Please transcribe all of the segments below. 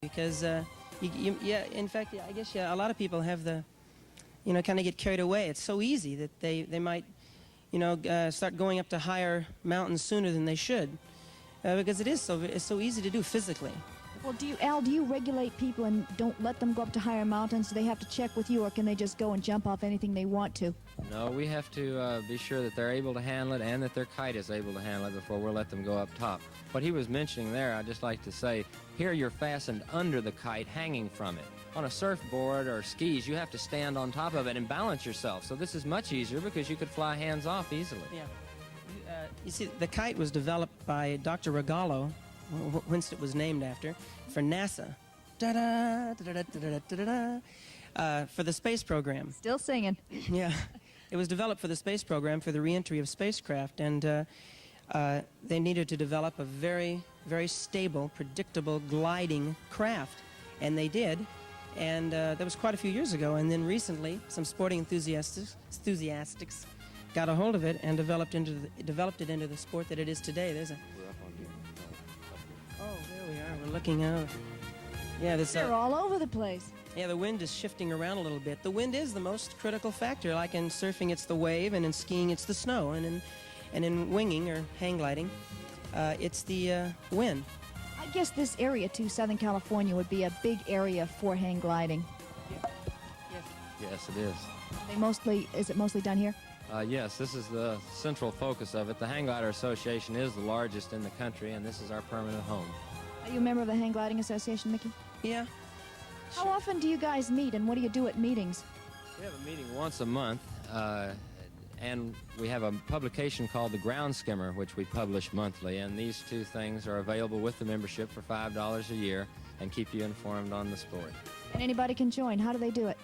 because yeah, in fact, I guess a lot of people have the, kind of get carried away. It's so easy that they might, start going up to higher mountains sooner than they should, because it's so easy to do physically. Well, do you regulate people and don't let them go up to higher mountains? Do they have to check with you, or can they just go and jump off anything they want to? No, we have to be sure that they're able to handle it and that their kite is able to handle it before we'll let them go up top. What he was mentioning there, I'd just like to say, here you're fastened under the kite, hanging from it. On a surfboard or skis, you have to stand on top of it and balance yourself. So this is much easier because you could fly hands off easily. Yeah. You see, the kite was developed by Dr. Regallo, whence it was named after, for NASA. For the space program. Still singing. Yeah. It was developed for the space program for the reentry of spacecraft, and they needed to develop a very, very stable, predictable, gliding craft, and they did. And that was quite a few years ago, and then recently some sporting enthusiasts got a hold of it and developed it into the sport that it is today. There's a... Oh, there we are. We're looking out. Yeah, they're all over the place. Yeah, the wind is shifting around a little bit. The wind is the most critical factor. Like in surfing, it's the wave, and in skiing, it's the snow, and in winging or hang gliding, it's the wind. I guess this area, too, Southern California, would be a big area for hang gliding. Yeah. Yes. Yes, it is. Is it mostly done here? Yes, this is the central focus of it. The Hang Glider Association is the largest in the country, and this is our permanent home. Are you a member of the Hang Gliding Association, Mickey? Yeah. How often do you guys meet, and what do you do at meetings? We have a meeting once a month, and we have a publication called The Ground Skimmer, which we publish monthly, and these two things are available with the membership for $5 a year and keep you informed on the sport. And anybody can join. How do they do it?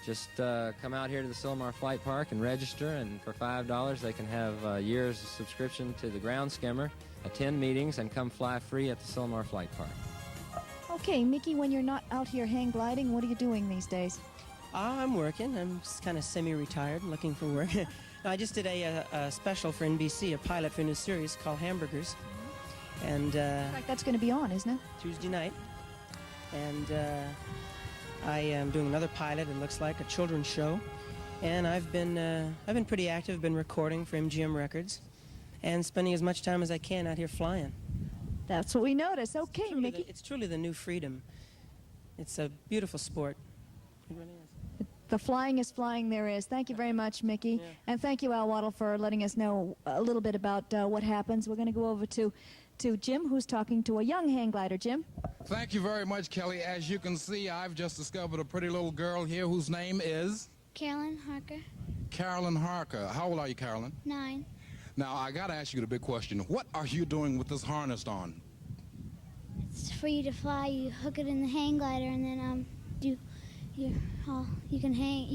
Just come out here to the Sylmar Flight Park and register, and for $5 they can have a year's subscription to the Ground Skimmer, attend meetings, and come fly free at the Sylmar Flight Park. Okay, Mickey, when you're not out here hang gliding, what are you doing these days? I'm working. I'm kind of semi-retired, looking for work. I just did a special for NBC, a pilot for a new series called Hamburgers. And in fact, that's going to be on, isn't it? Tuesday night. And I am doing another pilot, it looks like, a children's show. And I've been pretty active, been recording for MGM Records, and spending as much time as I can out here flying. That's what we notice. Okay, Mickey. It's truly the new freedom. It's a beautiful sport. It really is. The flying is flying there is. Thank you very much, Mickey. Yeah. And thank you, Al Waddill, for letting us know a little bit about what happens. We're going to go over to Jim, who's talking to a young hang glider. Jim? Thank you very much, Kelly. As you can see, I've just discovered a pretty little girl here whose name is? Carolyn Harker. Carolyn Harker. How old are you, Carolyn? 9. Now, I got to ask you the big question. What are you doing with this harness on? It's for you to fly. You hook it in the hang glider, and then you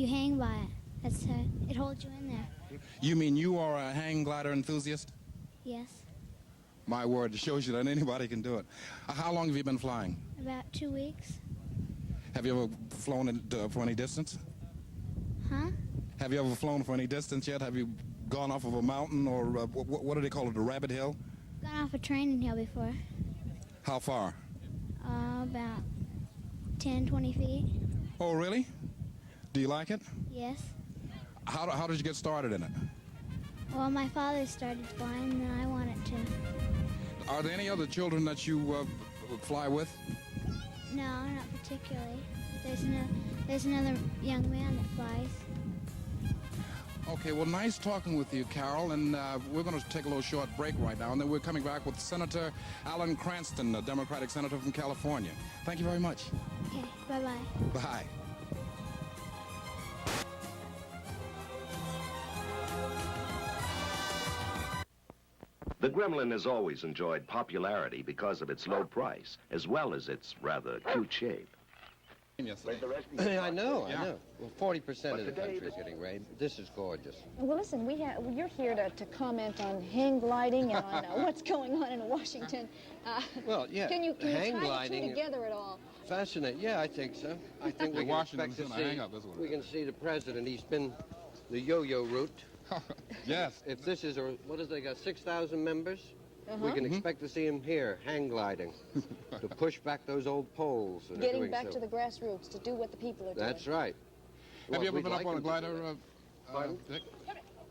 hang by it. That's it holds you in there. You mean you are a hang glider enthusiast? Yes. My word, it shows you that anybody can do it. How long have you been flying? About 2 weeks. Have you ever flown for any distance? Huh? Have you ever flown for any distance yet? Have you gone off of a mountain or what do they call it, a rabbit hill? Gone off a training hill before. How far? About 10, 20 feet. Oh, really? Do you like it? Yes. How did you get started in it? Well, my father started flying, and then I wanted to. Are there any other children that you fly with? No, not particularly. There's another young man that flies. Okay, well, nice talking with you, Carol, and we're going to take a little short break right now, and then we're coming back with Senator Alan Cranston, a Democratic senator from California. Thank you very much. Okay, bye-bye. Bye. The Gremlin has always enjoyed popularity because of its low price, as well as its rather cute shape. I know. Well, 40% of the country is getting rain. This is gorgeous. Well, listen, you're here to comment on hang gliding and on what's going on in Washington. Well, yeah. Can you hang tie gliding the two together at all? Fascinating. Yeah, I think so. I think we can expect to see. We can see the president. He's been the yo-yo route. Yes. If this is what is they got 6,000 members? We can expect to see him here, hang gliding, to push back those old poles. That are Getting doing back so. to the grassroots, to do what the people are doing. That's right. Have you ever we'd been like up on a him to do glider, Pardon? Dick?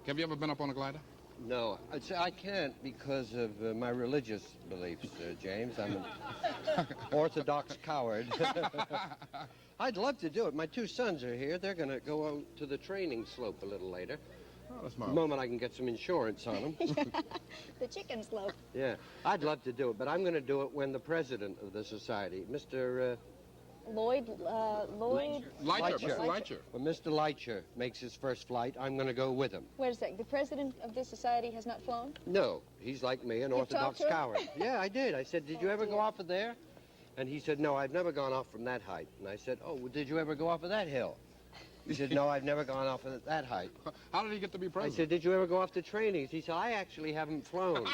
Have you ever been up on a glider? No, I can't because of my religious beliefs, James. I'm an Orthodox coward. I'd love to do it. My two sons are here. They're going to go out to the training slope a little later. Oh, that's The marvelous. moment I can get some insurance on them. The chicken slope. Yeah, I'd love to do it, but I'm going to do it when the president of the society, Mr. Lloyd. Licher, Mr. Licher. When Mr. Licher makes his first flight, I'm going to go with him. Wait a sec. The president of this society has not flown? No, he's like me, an You've Orthodox talked to him? coward. Yeah, I did. I said, did you ever go off of there? And he said, no, I've never gone off from that height. And I said, oh, well, did you ever go off of that hill? He said, no, I've never gone off of that height. How did he get to be I president? said, did you ever go off to trainings? He said, I actually haven't flown.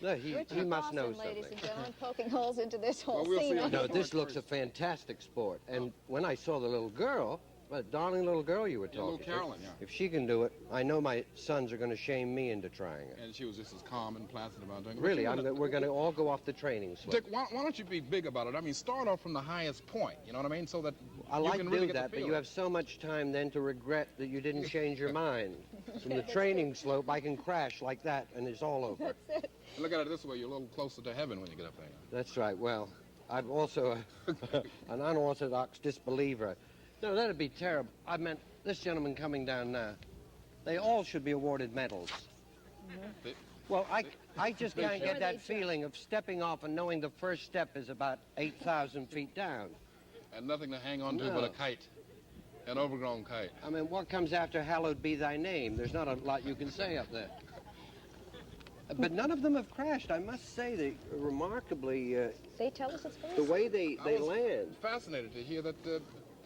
No, he must know Ladies and something. gentlemen, poking holes into this whole Well, we'll scene. see on No, Sport this looks a first. fantastic sport. And when I saw the little girl, that darling little girl you were Yeah, little talking to, Carolyn, yeah. if she can do it, I know my sons are going to shame me into trying it. And she was just as calm and placid about doing it. Really, But you we're going to all go off the training slope. Dick, why don't you be big about it? I mean, start off from the highest point, you know what I mean? So that I you like can to really do get that, the but feel you of have so much time then to regret that you didn't change your mind. From the training slope, I can crash like that, and it's all over. it. Look at it this way, you're a little closer to heaven when you get up there. That's right. Well, I'm also an unorthodox disbeliever. No, that'd be terrible. I meant this gentleman coming down now. They all should be awarded medals. Dick, Well, I just can't Sure get they that do. feeling of stepping off and knowing the first step is about 8,000 feet down. and nothing to hang on to No. but a kite, an overgrown kite. I mean, what comes after hallowed be thy name? There's not a lot you can say up there. But none of them have crashed. I must say, they remarkably, They tell us it's the possible. way they was land. Fascinated to hear that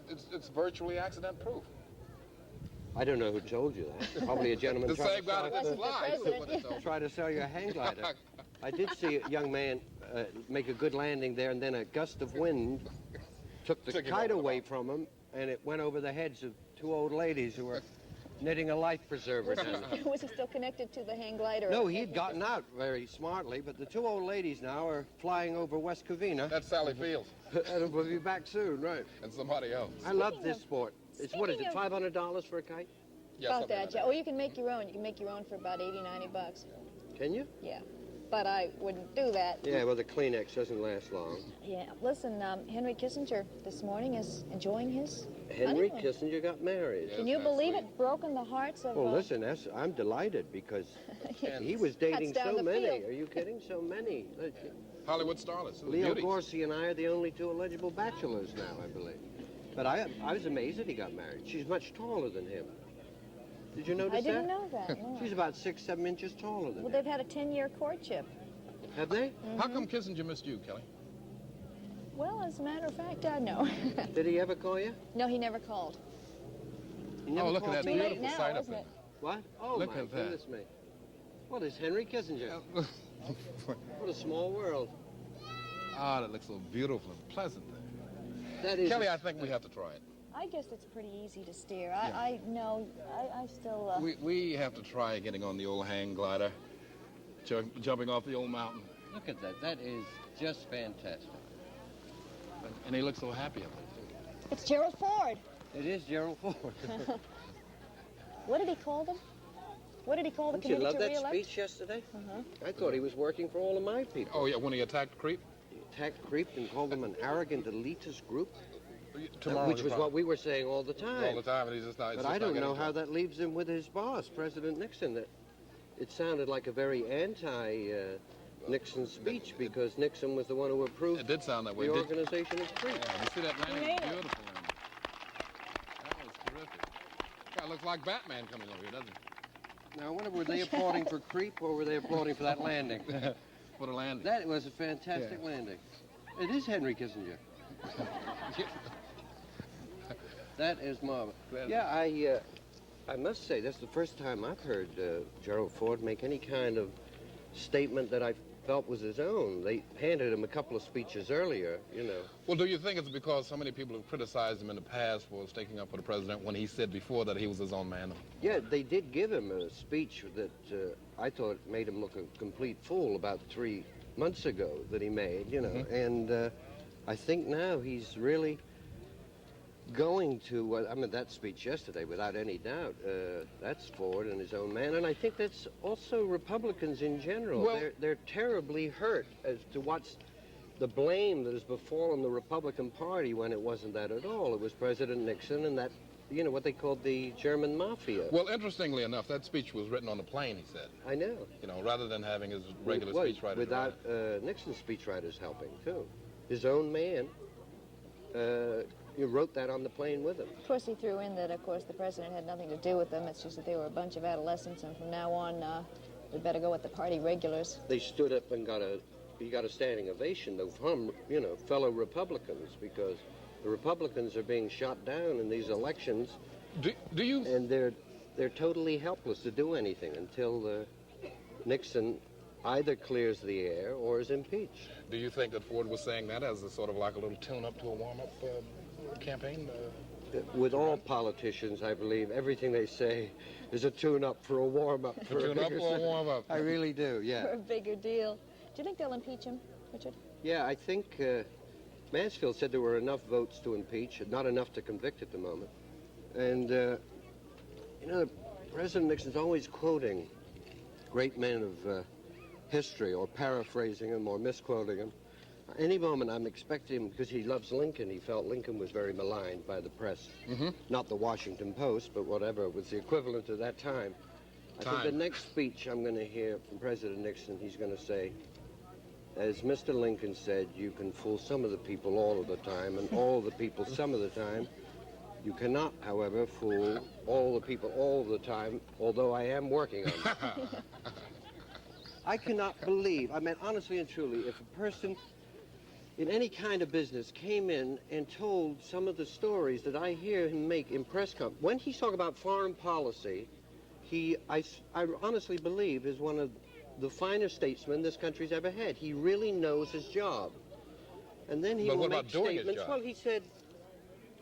it's virtually accident-proof. I don't know who told you that. Probably a gentleman The trying same to guy sell- that Wasn't the flies. president, What they told try to sell you a hang glider. I did see a young man make a good landing there, and then a gust of wind took the Took him kite over the away top. from him, and it went over the heads of two old ladies who were knitting a life preserver down. Was he still connected to the hang glider? No, he'd gotten out very smartly, but the two old ladies now are flying over West Covina, That's Sally Fields and we'll be back soon, right? and somebody else. I love this sport. It's, what is it, speaking of- $500 for a kite? Yeah, About something that, like yeah. Oh, you can make your own. You can make your own for about 80, 90 bucks. Can you? Yeah. But I wouldn't do that. Yeah, well, the Kleenex doesn't last long. Yeah. Listen, Henry Kissinger this morning is enjoying his Henry honeymoon. Kissinger got married. Yeah. Can you Isn't that believe sweet? it? Broken the hearts of... Well, listen, I'm delighted because he was dating down so the many. field. Are you kidding? So many. Hollywood starlets. Leo Beauties. Gorsey and I are the only two eligible bachelors now, I believe. But I was amazed that he got married. She's much taller than him. Did you notice I that? didn't know that, no. She's about 6, 7 inches taller than Well, him. they've had a 10-year courtship. Have they? How come Kissinger missed you, Kelly? Well, as a matter of fact, I know. Did he ever call you? No, he never called. He never look at called that me. Too late beautiful now, sight up isn't there. it? What? Oh, Look my at that. goodness me. What is Henry Kissinger? What a small world. Ah, that looks so beautiful and pleasant there. That is. Kelly, I think we have to try it. I guess it's pretty easy to steer. I still... We have to try getting on the old hang glider, jumping off the old mountain. Look at that. That is just fantastic. And he looks so happy up there, too. It's Gerald Ford. It is Gerald Ford. What did he call them? What did he call the Didn't you committee love to that re-elect? speech yesterday? I thought he was working for all of my people. Oh, yeah, when he attacked Creep? He attacked Creep and called them an arrogant elitist group, Tomorrow which he'll was probably- what we were saying all the time. all the time, and he's just not. But I don't know how that leaves him with his boss, President Nixon. That it sounded like a very anti-Nixon speech because Nixon was the one who approved It did sound that way. the Did, organization of Creep. yeah, you see that landing? made it. Beautiful landing. That was terrific. Guy looks like Batman coming over here, doesn't he? Now, I wonder, were they applauding for Creep or were they applauding for that landing? What a landing. That was a fantastic landing. It is Henry Kissinger. That is marvelous. Yeah, I must say, that's the first time I've heard Gerald Ford make any kind of statement that I felt was his own. They handed him a couple of speeches earlier, you know. Well, do you think it's because so many people have criticized him in the past for sticking up for the president when he said before that he was his own man? Yeah, they did give him a speech that I thought made him look a complete fool about 3 months ago that he made, you know. And I think now he's really going to, I mean, that speech yesterday, without any doubt, that's Ford and his own man. And I think that's also Republicans in general. Well, they're terribly hurt as to what's the blame that has befallen the Republican Party when it wasn't that at all. It was President Nixon and that, you know, what they called the German mafia. Well, interestingly enough, that speech was written on the plane, he said. I know. You know, rather than having his regular Well, speechwriter. without Nixon's speechwriters helping, too. His own man wrote that on the plane with him. Of course, he threw in that, of course, the president had nothing to do with them. It's just that they were a bunch of adolescents, and from now on, we better go with the party regulars. They stood up and he got a standing ovation, though, from, you know, fellow Republicans, because the Republicans are being shot down in these elections. Do you... And they're totally helpless to do anything until Nixon either clears the air or is impeached. Do you think that Ford was saying that as a sort of like a little tune-up to a warm-up campaign? With all politicians, I believe, everything they say is a tune-up for a warm-up. A tune-up or a warm-up? I really do, yeah. For a bigger deal. Do you think they'll impeach him, Richard? Yeah, I think Mansfield said there were enough votes to impeach, not enough to convict at the moment. And, you know, President Nixon's always quoting great men of history, or paraphrasing him or misquoting him. Any moment I'm expecting him, because he loves Lincoln, he felt Lincoln was very maligned by the press. Not the Washington Post, but whatever was the equivalent at that time. I think the next speech I'm going to hear from President Nixon, he's going to say, as Mr. Lincoln said, you can fool some of the people all of the time, and all the people some of the time. You cannot, however, fool all the people all the time, although I am working on it. I cannot believe, I mean, honestly and truly, if a person in any kind of business came in and told some of the stories that I hear him make in press conferences, when he's talking about foreign policy, I honestly believe is one of the finest statesmen this country's ever had. He really knows his job. And then he will make statements. Well, he said,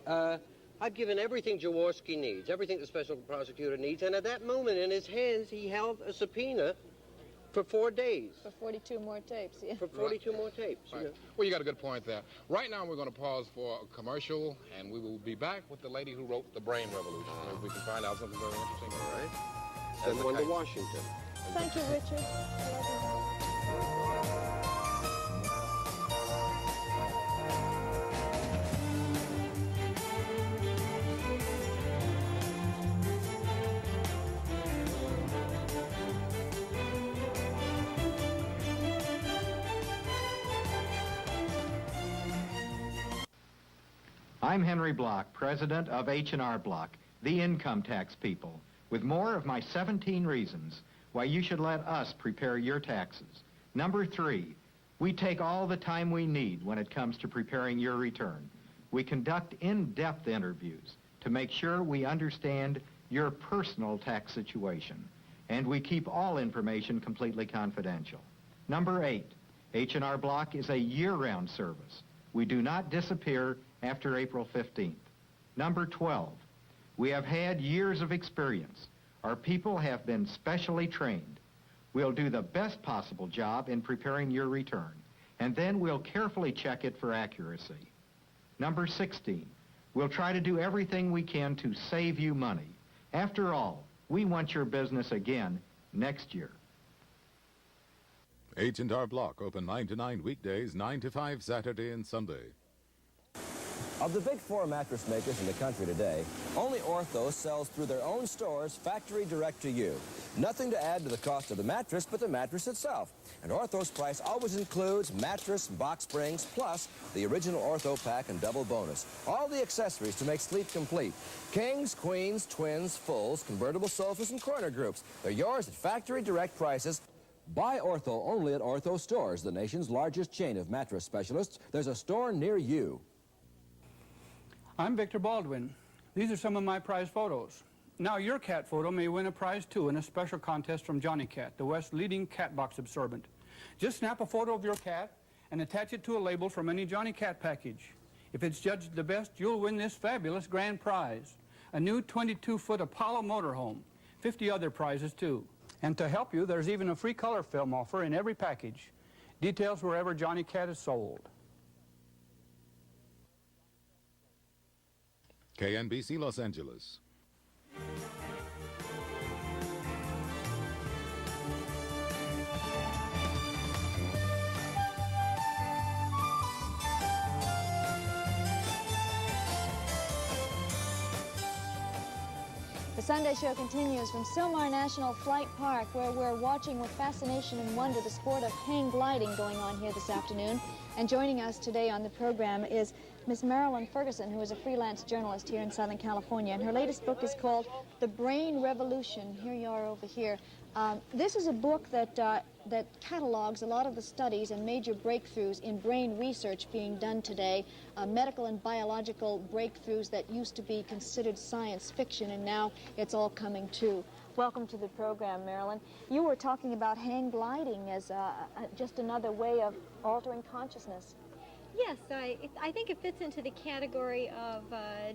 I've given everything Jaworski needs, everything the special prosecutor needs, and at that moment in his hands, he held a subpoena for 4 days. For 42 more tapes, yeah. For 42 more tapes. Right. You know. Well, you got a good point there. Right now, we're going to pause for a commercial, and we will be back with the lady who wrote The Brain Revolution. If we can find out something very interesting. All right. Send one to Washington. Thank you, Richard. I'm Henry Block, president of H&R Block, the income tax people, with more of my 17 reasons why you should let us prepare your taxes. Number 3, we take all the time we need when it comes to preparing your return. We conduct in-depth interviews to make sure we understand your personal tax situation, and we keep all information completely confidential. Number 8, H&R Block is a year-round service. We do not disappear after April 15th. Number 12, we have had years of experience. Our people have been specially trained. We'll do the best possible job in preparing your return, and then we'll carefully check it for accuracy. Number 16, we'll try to do everything we can to save you money. After all, we want your business again next year. H&R Block, open 9 to 9 weekdays, 9 to 5 Saturday and Sunday. Of the big 4 mattress makers in the country today, only Ortho sells through their own stores, factory direct to you. Nothing to add to the cost of the mattress but the mattress itself. And Ortho's price always includes mattress, box springs, plus the original Ortho pack and double bonus. All the accessories to make sleep complete. Kings, queens, twins, fulls, convertible sofas, and corner groups. They're yours at factory direct prices. Buy Ortho only at Ortho Stores, the nation's largest chain of mattress specialists. There's a store near you. I'm Victor Baldwin. These are some of my prize photos. Now your cat photo may win a prize too in a special contest from Johnny Cat, the West's leading cat box absorbent. Just snap a photo of your cat and attach it to a label from any Johnny Cat package. If it's judged the best, you'll win this fabulous grand prize, a new 22-foot Apollo motorhome, 50 other prizes too. And to help you, there's even a free color film offer in every package. Details wherever Johnny Cat is sold. KNBC Los Angeles. The Sunday Show continues from Sylmar National Flight Park, where we're watching with fascination and wonder the sport of hang gliding going on here this afternoon. And joining us today on the program is Miss Marilyn Ferguson, who is a freelance journalist here in Southern California. And her latest book is called The Brain Revolution. Here you are over here. This is a book that catalogs a lot of the studies and major breakthroughs in brain research being done today, medical and biological breakthroughs that used to be considered science fiction, and now it's all coming true. Welcome to the program, Marilyn. You were talking about hang gliding as just another way of altering consciousness. Yes, I think it fits into the category of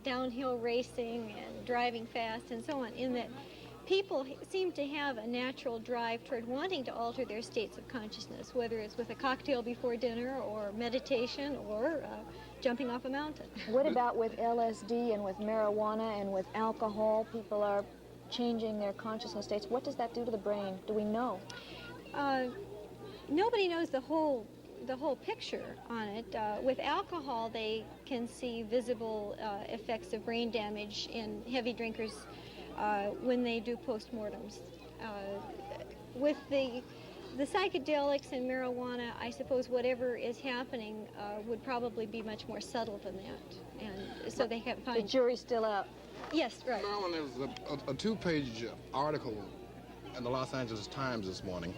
downhill racing and driving fast and so on, in that people seem to have a natural drive toward wanting to alter their states of consciousness, whether it's with a cocktail before dinner or meditation or jumping off a mountain. What about with LSD and with marijuana and with alcohol? People are changing their consciousness states. What does that do to the brain? Do we know? Nobody knows the whole picture on it. With alcohol, they can see visible effects of brain damage in heavy drinkers when they do postmortems. With the psychedelics and marijuana, I suppose whatever is happening would probably be much more subtle than that, and so they can't find. The jury's still out. Yes, right. Marilyn, there was a two-page article in the Los Angeles Times this morning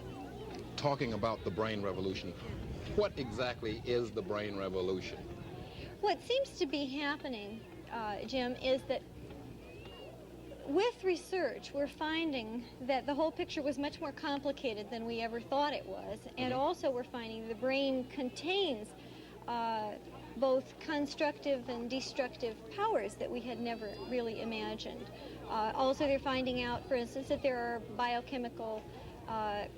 talking about the brain revolution. What exactly is the brain revolution? What seems to be happening, Jim, is that with research, we're finding that the whole picture was much more complicated than we ever thought it was, and also we're finding the brain contains both constructive and destructive powers that we had never really imagined. Also, they're finding out, for instance, that there are biochemical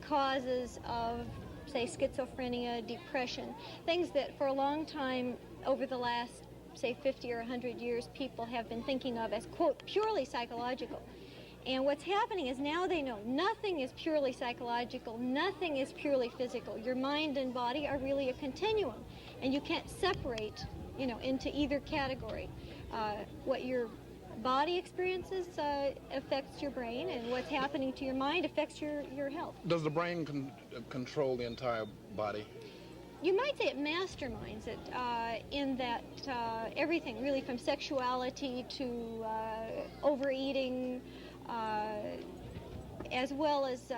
causes of, say, schizophrenia, depression, things that for a long time over the last, say, 50 or 100 years, people have been thinking of as, quote, purely psychological. And what's happening is now they know nothing is purely psychological, nothing is purely physical. Your mind and body are really a continuum, and you can't separate, into either category. What your body experiences affects your brain, and what's happening to your mind affects your health. Does the brain control the entire body? You might say it masterminds it, in that everything, really, from sexuality to overeating, as well as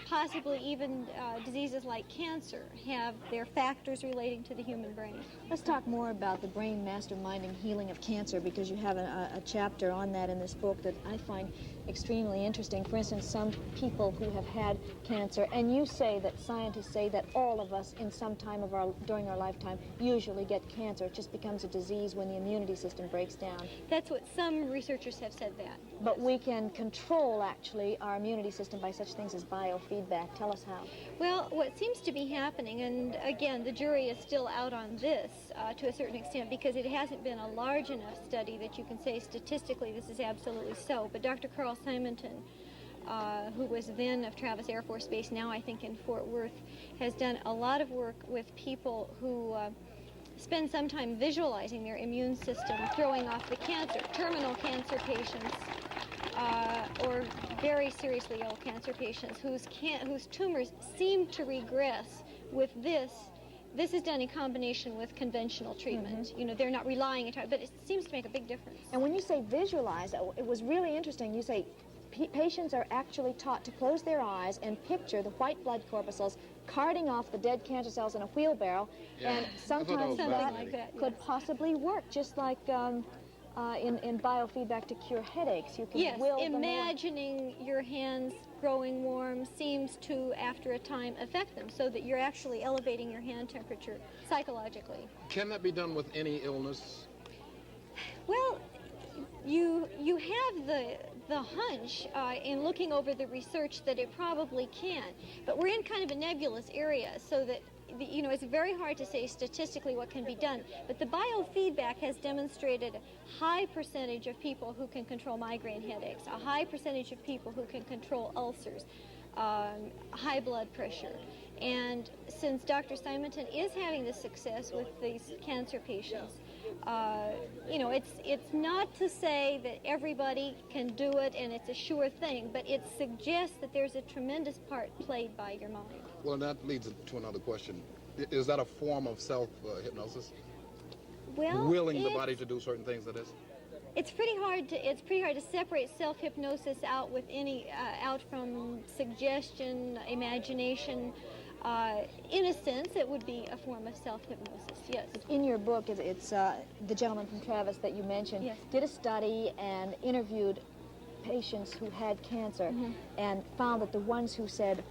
possibly even diseases like cancer, have their factors relating to the human brain. Let's talk more about the brain masterminding healing of cancer, because you have a chapter on that in this book that I find extremely interesting. For instance, some people who have had cancer, and you say that scientists say that all of us in some time during our lifetime usually get cancer. It just becomes a disease when the immunity system breaks down. That's what some researchers have said that. But we can control, actually, our immunity system by such things as biofeedback. Tell us how. Well, what seems to be happening, and again, the jury is still out on this to a certain extent, because it hasn't been a large enough study that you can say statistically this is absolutely so. But Dr. Carl Simonton, who was then of Travis Air Force Base, now I think in Fort Worth, has done a lot of work with people who spend some time visualizing their immune system throwing off the cancer, terminal cancer patients, or very seriously ill cancer patients whose tumors seem to regress with this. This is done in combination with conventional treatment. Mm-hmm. They're not relying entirely, but it seems to make a big difference. And when you say visualize, it was really interesting. You say patients are actually taught to close their eyes and picture the white blood corpuscles carting off the dead cancer cells in a wheelbarrow, and sometimes that could possibly work, just like in biofeedback to cure headaches. You can Yes, will them imagining your hands growing warm seems to, after a time, affect them, so that you're actually elevating your hand temperature psychologically. Can that be done with any illness? Well, you have the hunch in looking over the research that it probably can, but we're in kind of a nebulous area, so that it's very hard to say statistically what can be done, but the biofeedback has demonstrated a high percentage of people who can control migraine headaches, a high percentage of people who can control ulcers, high blood pressure. And since Dr. Simonton is having this success with these cancer patients, it's not to say that everybody can do it and it's a sure thing, but it suggests that there's a tremendous part played by your mind. Well, that leads to another question. Is that a form of self-hypnosis? Well, willing the body to do certain things, that is? It's pretty hard to separate self-hypnosis out from suggestion, imagination. In a sense, it would be a form of self-hypnosis, yes. In your book, it's the gentleman from Travis that you mentioned, yes, did a study and interviewed patients who had cancer, and found that the ones who said,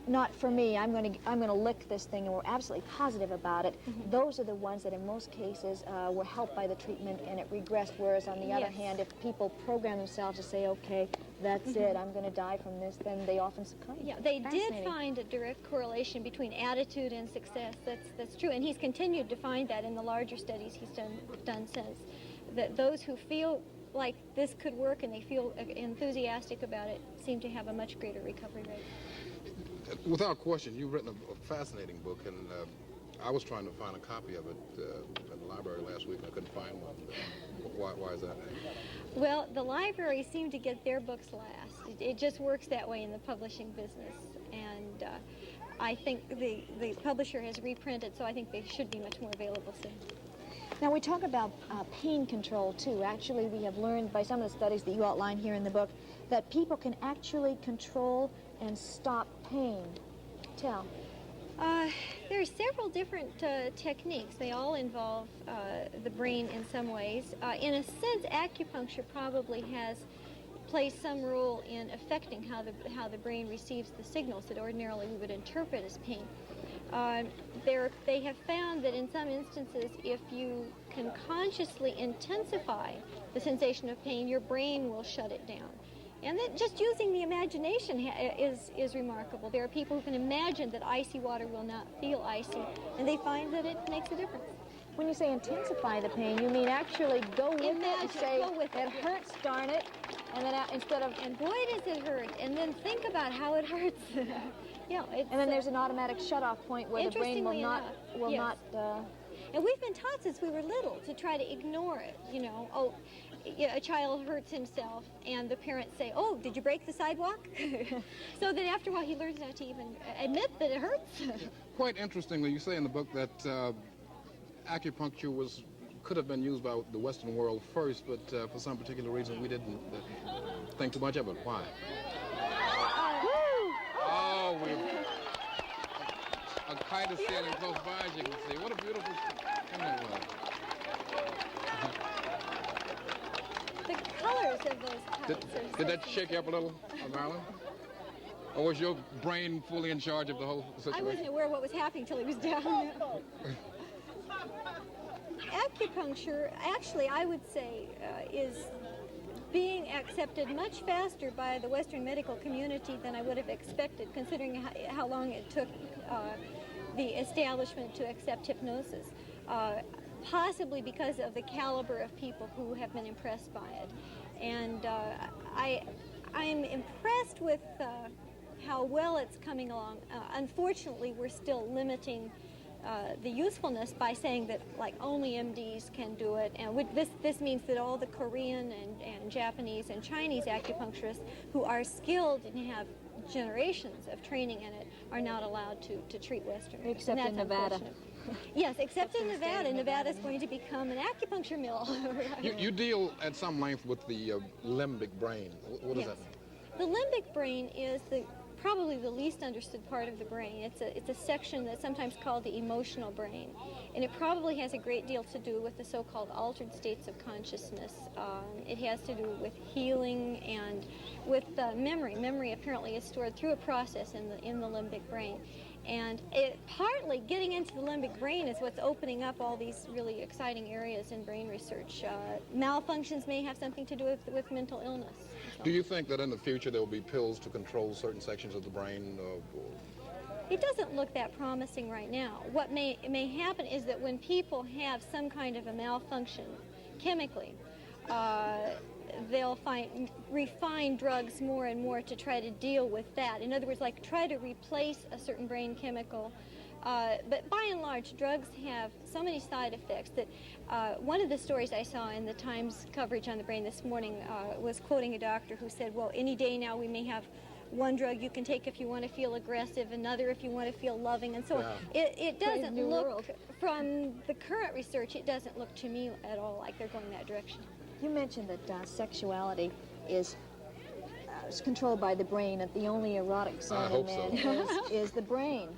not for me, I'm going to lick this thing, and were absolutely positive about it, those are the ones that in most cases were helped by the treatment and it regressed, whereas on the other hand, if people program themselves to say, okay, that's it, I'm going to die from this, then they often succumb. Yeah, they did find a direct correlation between attitude and success. That's true, and he's continued to find that in the larger studies he's done since. That those who feel like this could work and they feel enthusiastic about it seem to have a much greater recovery rate. Without question, you've written a fascinating book, and I was trying to find a copy of it at the library last week, and I couldn't find one. Why is that? Well, the libraries seem to get their books last. It just works that way in the publishing business, and I think the publisher has reprinted, so I think they should be much more available soon. Now, we talk about pain control, too. Actually, we have learned by some of the studies that you outline here in the book that people can actually control and stop pain. Tell. There are several different techniques. They all involve the brain in some ways. In a sense, acupuncture probably plays some role in affecting how the brain receives the signals that ordinarily we would interpret as pain. They have found that in some instances, if you can consciously intensify the sensation of pain, your brain will shut it down. And that just using the imagination is remarkable. There are people who can imagine that icy water will not feel icy, and they find that it makes a difference. When you say intensify the pain, you mean actually go with it and say, it hurts, darn it, and then instead of... And boy, does it hurt, and then think about how it hurts. Yeah, and then there's an automatic shut-off point where the brain will not... And we've been taught since we were little to try to ignore it, a child hurts himself, and the parents say, oh, did you break the sidewalk? So then after a while, he learns not to even admit that it hurts. Quite interestingly, you say in the book that acupuncture could have been used by the Western world first, but for some particular reason, we didn't think too much of it. Why? Oh, a kite is sailing close by, as you can see. What a beautiful thing that was. The colors of those kites Did that shake you up a little, Marilyn? Or was your brain fully in charge of the whole situation? I wasn't aware of what was happening until he was down. Acupuncture, actually, I would say, is being accepted much faster by the Western medical community than I would have expected, considering how long it took the establishment to accept hypnosis. Possibly because of the caliber of people who have been impressed by it. And I'm impressed with how well it's coming along. Unfortunately, we're still limiting the usefulness by saying that only MDs can do it, and this means that all the Korean and Japanese and Chinese acupuncturists who are skilled and have generations of training in it are not allowed to treat Westerners. Except in Nevada. Yes, except in Nevada. Nevada is going to become an acupuncture mill. You deal at some length with the limbic brain. What does that mean? The limbic brain is the probably the least understood part of the brain. It's a section that's sometimes called the emotional brain, and it probably has a great deal to do with the so-called altered states of consciousness. It has to do with healing and with memory. Memory apparently is stored through a process in the limbic brain. And partly getting into the limbic brain is what's opening up all these really exciting areas in brain research. Malfunctions may have something to do with mental illness. Do you think that in the future there will be pills to control certain sections of the brain? It doesn't look that promising right now. What may happen is that when people have some kind of a malfunction chemically, they'll refine drugs more and more to try to deal with that. In other words, like try to replace a certain brain chemical. But by and large, drugs have so many side effects that one of the stories I saw in the Times coverage on the brain this morning was quoting a doctor who said, well, any day now we may have one drug you can take if you want to feel aggressive, another if you want to feel loving, and so on. It doesn't look, from the current research, it doesn't look to me at all like they're going that direction. You mentioned that sexuality is controlled by the brain, that the only erotic zone in man is the brain.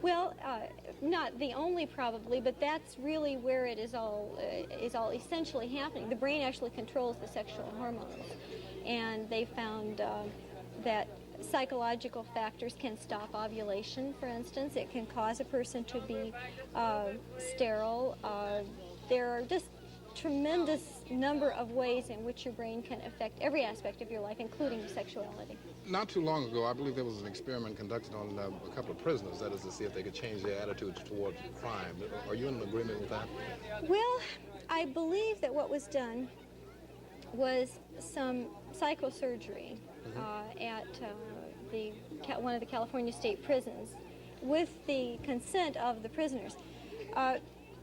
Well, not the only probably, but that's really where it is all essentially happening. The brain actually controls the sexual hormones, and they found that psychological factors can stop ovulation, for instance. It can cause a person to be sterile. There are just tremendous number of ways in which your brain can affect every aspect of your life, including your sexuality. Not too long ago, I believe there was an experiment conducted on a couple of prisoners, that is to see if they could change their attitudes towards crime. Are you in agreement with that? Well, I believe that what was done was some psychosurgery at one of the California state prisons with the consent of the prisoners.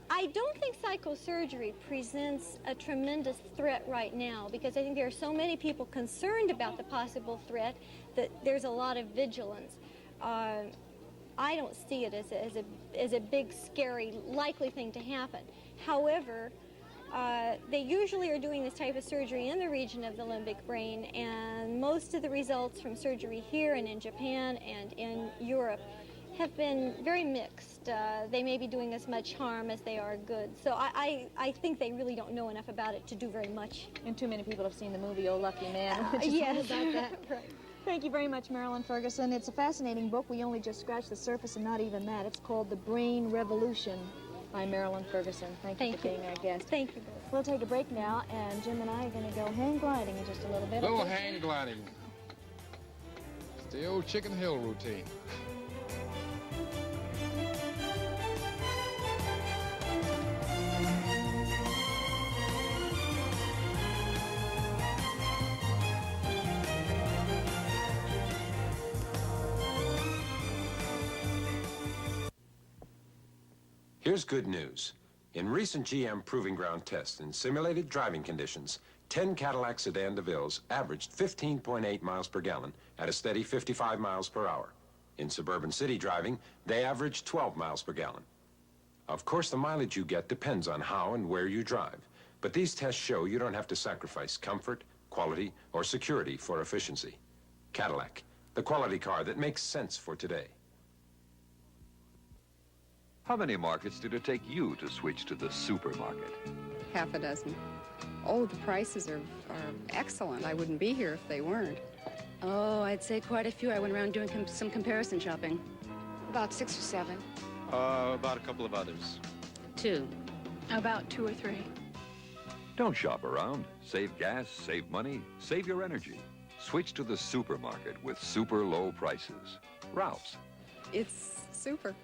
I don't think psychosurgery presents a tremendous threat right now, because I think there are so many people concerned about the possible threat that there's a lot of vigilance. I don't see it as a big, scary, likely thing to happen. However, they usually are doing this type of surgery in the region of the limbic brain, and most of the results from surgery here and in Japan and in Europe have been very mixed. They may be doing as much harm as they are good. So I think they really don't know enough about it to do very much. And too many people have seen the movie Oh Lucky Man, which is yes. all about that. Right. Thank you very much, Marilyn Ferguson. It's a fascinating book. We only just scratched the surface, and not even that. It's called The Brain Revolution by Marilyn Ferguson. Thank you for being our guest. Thank you. We'll take a break now, and Jim and I are going to go hang gliding in just a little bit. Little hang gliding. It's the old Chicken Hill routine. Here's good news. In recent GM Proving Ground tests in simulated driving conditions, 10 Cadillac sedan DeVilles averaged 15.8 miles per gallon at a steady 55 miles per hour. In suburban city driving, they averaged 12 miles per gallon. Of course, the mileage you get depends on how and where you drive, but these tests show you don't have to sacrifice comfort, quality, or security for efficiency. Cadillac, the quality car that makes sense for today. How many markets did it take you to switch to the supermarket? Half a dozen. Oh, the prices are excellent. I wouldn't be here if they weren't. Oh, I'd say quite a few. I went around doing some comparison shopping. About 6 or 7. About a couple of others. 2. About 2 or 3. Don't shop around. Save gas, save money, save your energy. Switch to the supermarket with super low prices. Ralph's. It's super.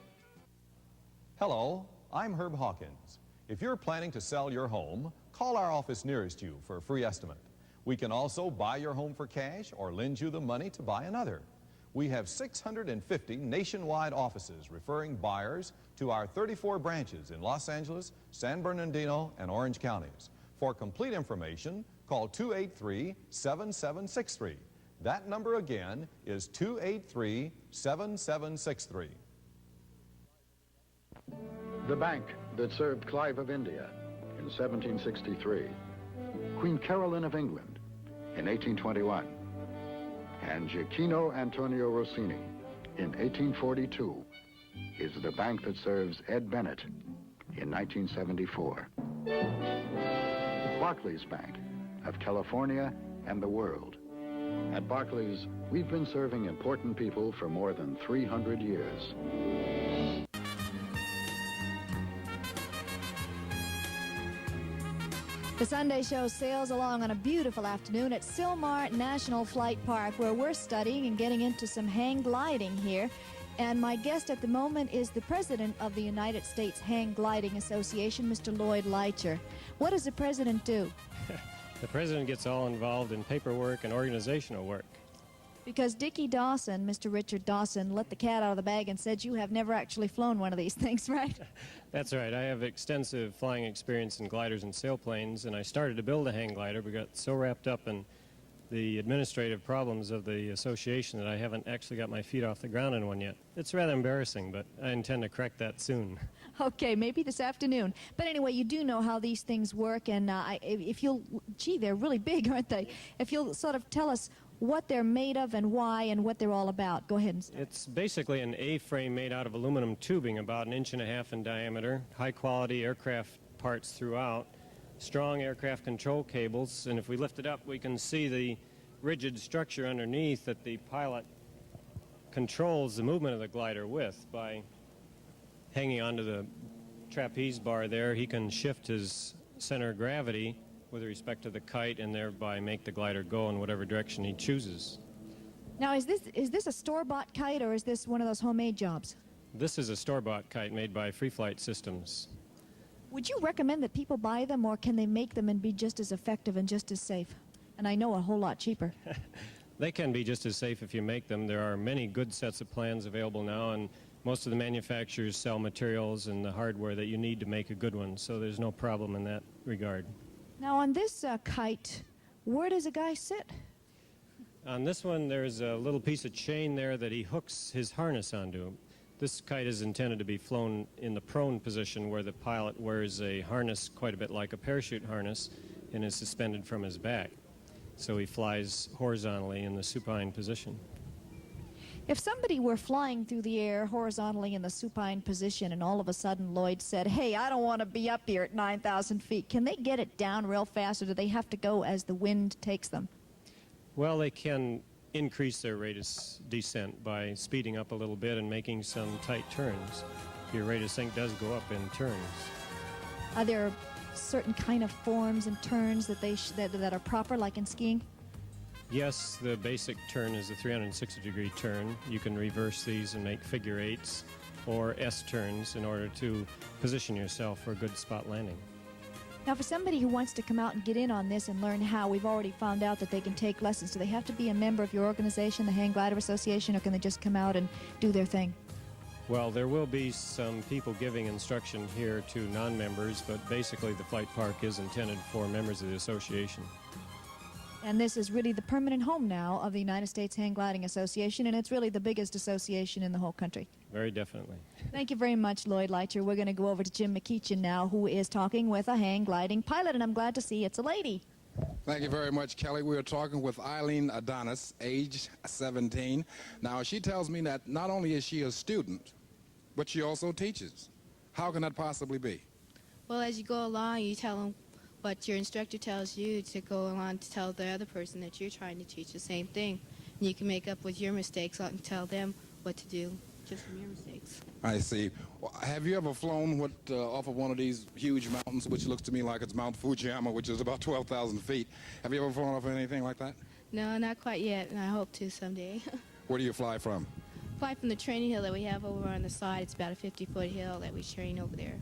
Hello, I'm Herb Hawkins. If you're planning to sell your home, call our office nearest you for a free estimate. We can also buy your home for cash or lend you the money to buy another. We have 650 nationwide offices referring buyers to our 34 branches in Los Angeles, San Bernardino, and Orange counties. For complete information, call 283-7763. That number again is 283-7763. The bank that served Clive of India in 1763. Queen Caroline of England in 1821. And Gioacchino Antonio Rossini, in 1842, is the bank that serves Ed Bennett in 1974. Barclays Bank of California and the world. At Barclays, we've been serving important people for more than 300 years. The Sunday Show sails along on a beautiful afternoon at Sylmar National Flight Park, where we're studying and getting into some hang gliding here. And my guest at the moment is the president of the United States Hang Gliding Association, Mr. Lloyd Licher. What does the president do? The president gets all involved in paperwork and organizational work. Because Dickie Dawson, Mr. Richard Dawson, let the cat out of the bag and said you have never actually flown one of these things, right? That's right. I have extensive flying experience in gliders and sailplanes, and I started to build a hang glider, but got so wrapped up in the administrative problems of the association that I haven't actually got my feet off the ground in one yet. It's rather embarrassing, but I intend to correct that soon. Okay, maybe this afternoon. But anyway, you do know how these things work, and if you'll, gee, they're really big, aren't they? If you'll sort of tell us what they're made of and why and what they're all about. Go ahead and start. It's basically an A-frame made out of aluminum tubing about 1.5 inches in diameter, high-quality aircraft parts throughout, strong aircraft control cables, and if we lift it up, we can see the rigid structure underneath that the pilot controls the movement of the glider with. By hanging onto the trapeze bar there, he can shift his center of gravity with respect to the kite and thereby make the glider go in whatever direction he chooses. Now, is this a store-bought kite, or is this one of those homemade jobs? This is a store-bought kite made by Free Flight Systems. Would you recommend that people buy them, or can they make them and be just as effective and just as safe? And I know a whole lot cheaper. They can be just as safe if you make them. There are many good sets of plans available now, and most of the manufacturers sell materials and the hardware that you need to make a good one, so there's no problem in that regard. Now, on this kite, where does a guy sit? On this one, there's a little piece of chain there that he hooks his harness onto. This kite is intended to be flown in the prone position, where the pilot wears a harness quite a bit like a parachute harness and is suspended from his back. So he flies horizontally in the supine position. If somebody were flying through the air horizontally in the supine position and all of a sudden Lloyd said, hey, I don't want to be up here at 9,000 feet, can they get it down real fast, or do they have to go as the wind takes them? Well, they can increase their rate of descent by speeding up a little bit and making some tight turns. Your rate of sink does go up in turns. Are there certain kind of forms and turns that are proper, like in skiing? Yes, the basic turn is a 360-degree turn. You can reverse these and make figure eights or S turns in order to position yourself for a good spot landing. Now, for somebody who wants to come out and get in on this and learn how, we've already found out that they can take lessons. Do they have to be a member of your organization, the Hang Glider Association, or can they just come out and do their thing? Well, there will be some people giving instruction here to non-members, but basically the flight park is intended for members of the association. And this is really the permanent home now of the United States Hang Gliding Association, and it's really the biggest association in the whole country. Very definitely. Thank you very much, Lloyd Licher. We're going to go over to Jim McEachin now, who is talking with a hang gliding pilot, and I'm glad to see it's a lady. Thank you very much, Kelly. We are talking with Eileen Adonis, age 17. Now, she tells me that not only is she a student, but she also teaches. How can that possibly be? Well, as you go along, you tell them what your instructor tells you to go on to tell the other person that you're trying to teach the same thing. And you can make up with your mistakes and tell them what to do just from your mistakes. I see. Well, have you ever flown off of one of these huge mountains, which looks to me like it's Mount Fujiyama, which is about 12,000 feet? Have you ever flown off anything like that? No, not quite yet, and I hope to someday. Where do you fly from? Fly from the training hill that we have over on the side. It's about a 50-foot hill that we train over there.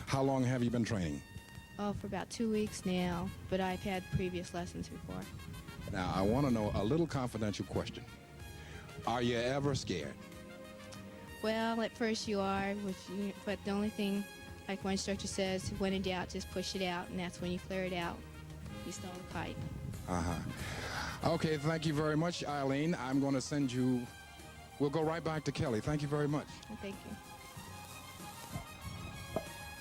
How long have you been training? Oh, for about 2 weeks now, but I've had previous lessons before. Now, I want to know a little confidential question. Are you ever scared? Well, at first you are, but the only thing, like my instructor says, when in doubt, just push it out, and that's when you flare it out. You stall the kite. Okay, thank you very much, Eileen. I'm going to send you... We'll go right back to Kelly. Thank you very much. Thank you.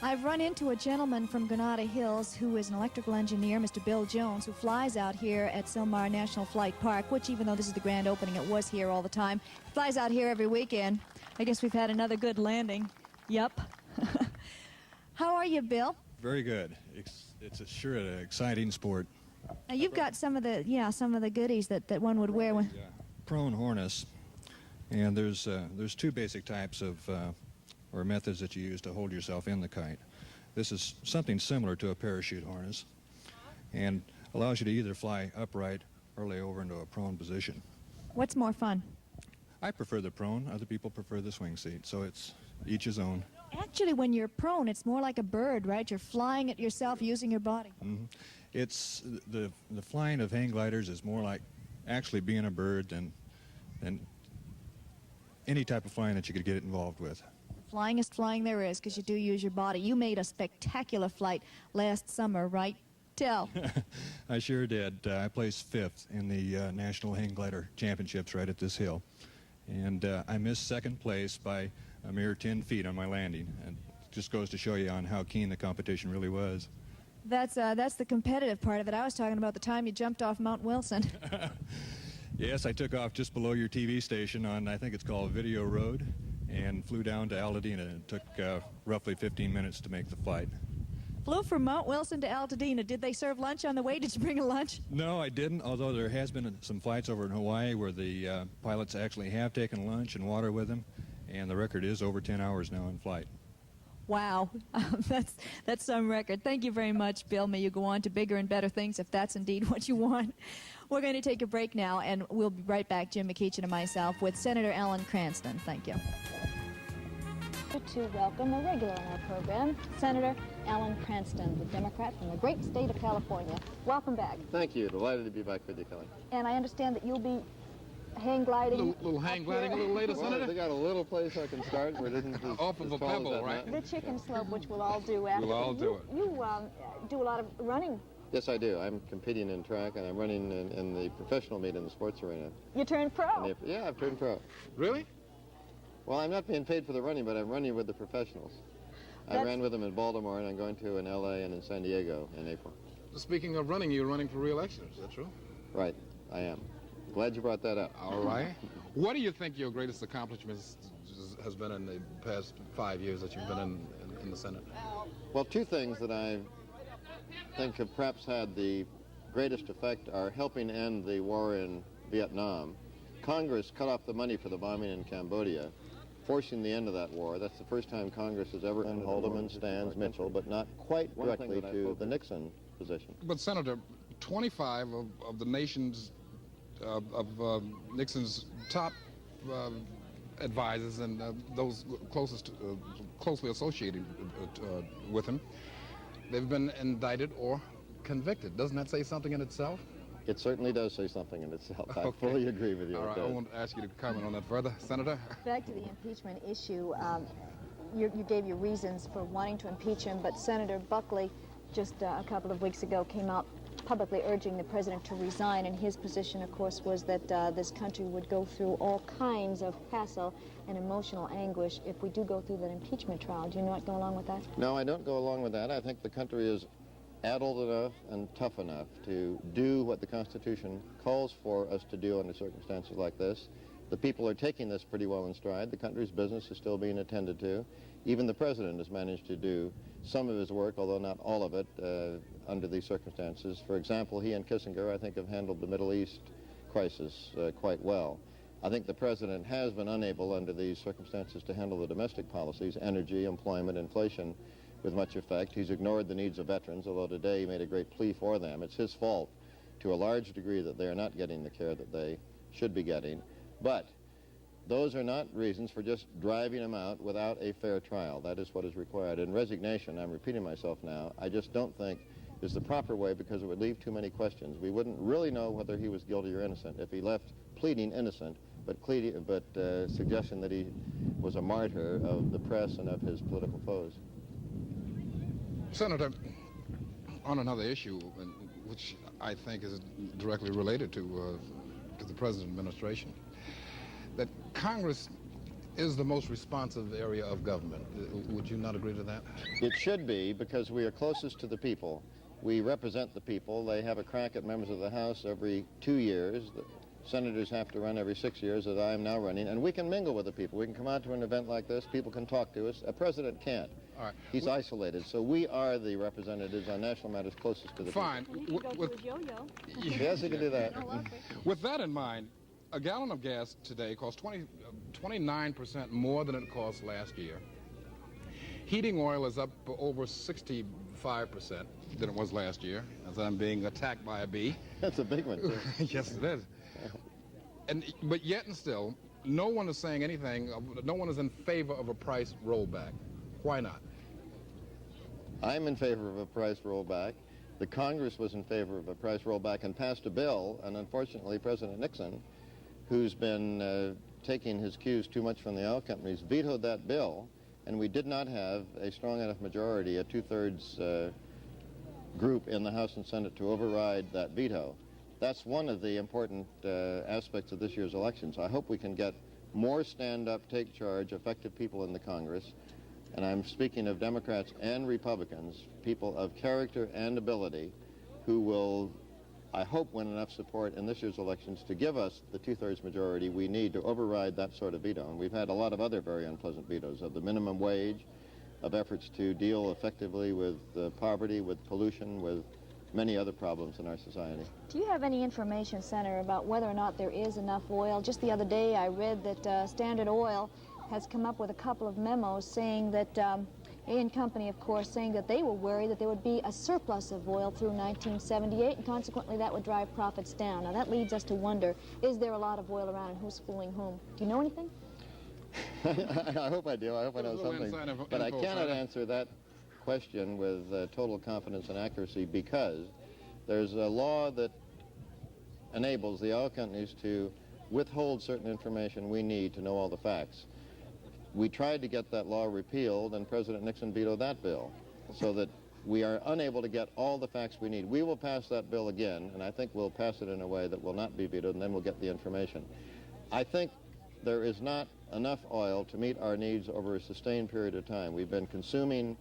I've run into a gentleman from Granada Hills who is an electrical engineer, Mr. Bill Jones, who flies out here at Sylmar National Flight Park, which, even though this is the grand opening, it was here all the time. Flies out here every weekend. I guess we've had another good landing. Yup. How are you, Bill? Very good. It's sure an exciting sport. Now, you've got some of the goodies that one would wear when... Prone harness, and there's two basic types of or methods that you use to hold yourself in the kite. This is something similar to a parachute harness and allows you to either fly upright or lay over into a prone position. What's more fun? I prefer the prone. Other people prefer the swing seat, so it's each his own. Actually, when you're prone, it's more like a bird, right? You're flying it yourself using your body. Mm-hmm. It's the flying of hang gliders is more like actually being a bird than any type of flying that you could get involved with. Flyingest flying there is, because you do use your body. You made a spectacular flight last summer, right? Tell. I sure did. I placed 5th in the National Hang Glider Championships right at this hill. And I missed 2nd place by a mere 10 feet on my landing. And it just goes to show you on how keen the competition really was. That's the competitive part of it. I was talking about the time you jumped off Mount Wilson. Yes, I took off just below your TV station on, I think it's called Video Road, and flew down to Altadena. It took roughly 15 minutes to make the flight. Flew from Mount Wilson to Altadena. Did they serve lunch on the way? Did you bring a lunch? No, I didn't, although there has been some flights over in Hawaii where the pilots actually have taken lunch and water with them, and the record is over 10 hours now in flight. Wow, that's some record. Thank you very much, Bill. May you go on to bigger and better things if that's indeed what you want. We're going to take a break now, and we'll be right back, Jim McEachin and myself, with Senator Alan Cranston. Thank you. To welcome a regular on our program, Senator Alan Cranston, the Democrat from the great state of California. Welcome back. Thank you. Delighted to be back with you, Kelly. And I understand that you'll be hang gliding. Little hang gliding a little later, Well, Senator? they got a little place I can start where it isn't as off of a pebble, right? The chicken slope, which we'll all do after. We'll all do it. You do a lot of running. Yes, I do. I'm competing in track, and I'm running in the professional meet in the sports arena. You turned pro. Yeah, I've turned pro. Really? Well, I'm not being paid for the running, but I'm running with the professionals. I ran with them in Baltimore, and I'm going to in L.A. and in San Diego in April. Speaking of running, you're running for re-election. Is that true? Right, I am. Glad you brought that up. All right. What do you think your greatest accomplishment has been in the past 5 years that you've been in the Senate? Well, two things that I think have perhaps had the greatest effect are helping end the war in Vietnam. Congress cut off the money for the bombing in Cambodia, forcing the end of that war. That's the first time Congress has ever ended Haldeman, Stans, Mitchell, but not quite directly to the Nixon position. But, Senator, 25 of the nation's, of Nixon's top advisors and those closely associated with him, they've been indicted or convicted. Doesn't that say something in itself? It certainly does say something in itself. I Okay. fully agree with you. All right, I won't ask you to comment on that further. Senator? Back to the impeachment issue. You gave your reasons for wanting to impeach him, but Senator Buckley just a couple of weeks ago came out publicly urging the president to resign, and his position, of course, was that this country would go through all kinds of hassle and emotional anguish if we do go through that impeachment trial. Do you not go along with that? No, I don't go along with that. I think the country is adult enough and tough enough to do what the Constitution calls for us to do under circumstances like this. The people are taking this pretty well in stride. The country's business is still being attended to. Even the president has managed to do some of his work, although not all of it, under these circumstances. For example, he and Kissinger, I think, have handled the Middle East crisis quite well. I think the president has been unable under these circumstances to handle the domestic policies, energy, employment, inflation, with much effect. He's ignored the needs of veterans, although today he made a great plea for them. It's his fault to a large degree that they are not getting the care that they should be getting. But those are not reasons for just driving them out without a fair trial. That is what is required. And resignation, I'm repeating myself now, I just don't think is the proper way because it would leave too many questions. We wouldn't really know whether he was guilty or innocent if he left pleading innocent, but suggestion that he was a martyr of the press and of his political foes. Senator, on another issue, which I think is directly related to the President's administration, that Congress is the most responsive area of government. Would you not agree to that? It should be, because we are closest to the people. We represent the people. They have a crack at members of the House every 2 years. The senators have to run every 6 years, as I am now running, and we can mingle with the people. We can come out to an event like this. People can talk to us. A president can't. All right. He's isolated. So we are the representatives on national matters closest to the Fine. people. With, Yes, you can do that. with that in mind, a gallon of gas today costs 29% more than it cost last year. Heating oil is up over 65% than it was last year, as I'm being attacked by a bee. That's a big one, too. Yes, it is. But yet and still, no one is saying anything, no one is in favor of a price rollback. Why not? I'm in favor of a price rollback. The Congress was in favor of a price rollback and passed a bill, and unfortunately President Nixon, who's been taking his cues too much from the oil companies, vetoed that bill, and we did not have a strong enough majority, a two-thirds group in the House and Senate to override that veto. That's one of the important aspects of this year's elections. I hope we can get more stand-up, take charge, effective people in the Congress, and I'm speaking of Democrats and Republicans, people of character and ability who will, I hope, win enough support in this year's elections to give us the two-thirds majority we need to override that sort of veto. And we've had a lot of other very unpleasant vetoes of the minimum wage, of efforts to deal effectively with poverty, with pollution, with many other problems in our society. Do you have any information, Senator, about whether or not there is enough oil? Just the other day I read that Standard Oil has come up with a couple of memos saying that, and company, of course, saying that they were worried that there would be a surplus of oil through 1978, and consequently that would drive profits down. Now that leads us to wonder, is there a lot of oil around and who's fooling whom? Do you know anything? I hope I do. I hope I know something. But I cannot answer that question with total confidence and accuracy, because there's a law that enables the oil companies to withhold certain information we need to know all the facts. We tried to get that law repealed, and President Nixon vetoed that bill, so that we are unable to get all the facts we need. We will pass that bill again, and I think we'll pass it in a way that will not be vetoed, and then we'll get the information. I think there is not enough oil to meet our needs over a sustained period of time. We've been consuming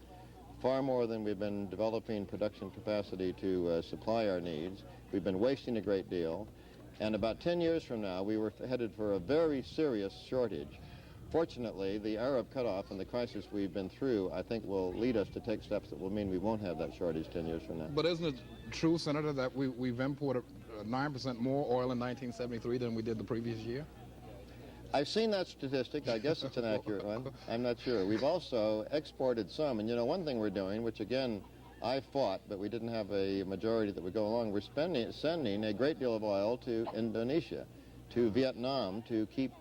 far more than we've been developing production capacity to supply our needs. We've been wasting a great deal, and about 10 years from now, we were headed for a very serious shortage. Fortunately, the Arab cutoff and the crisis we've been through, I think, will lead us to take steps that will mean we won't have that shortage 10 years from now. But isn't it true, Senator, that we've imported 9% more oil in 1973 than we did the previous year? I've seen that statistic. I guess it's an accurate one. I'm not sure. We've also exported some, and you know, one thing we're doing, which again, I fought, but we didn't have a majority that would go along, we're sending a great deal of oil to Indonesia, to Vietnam, to keep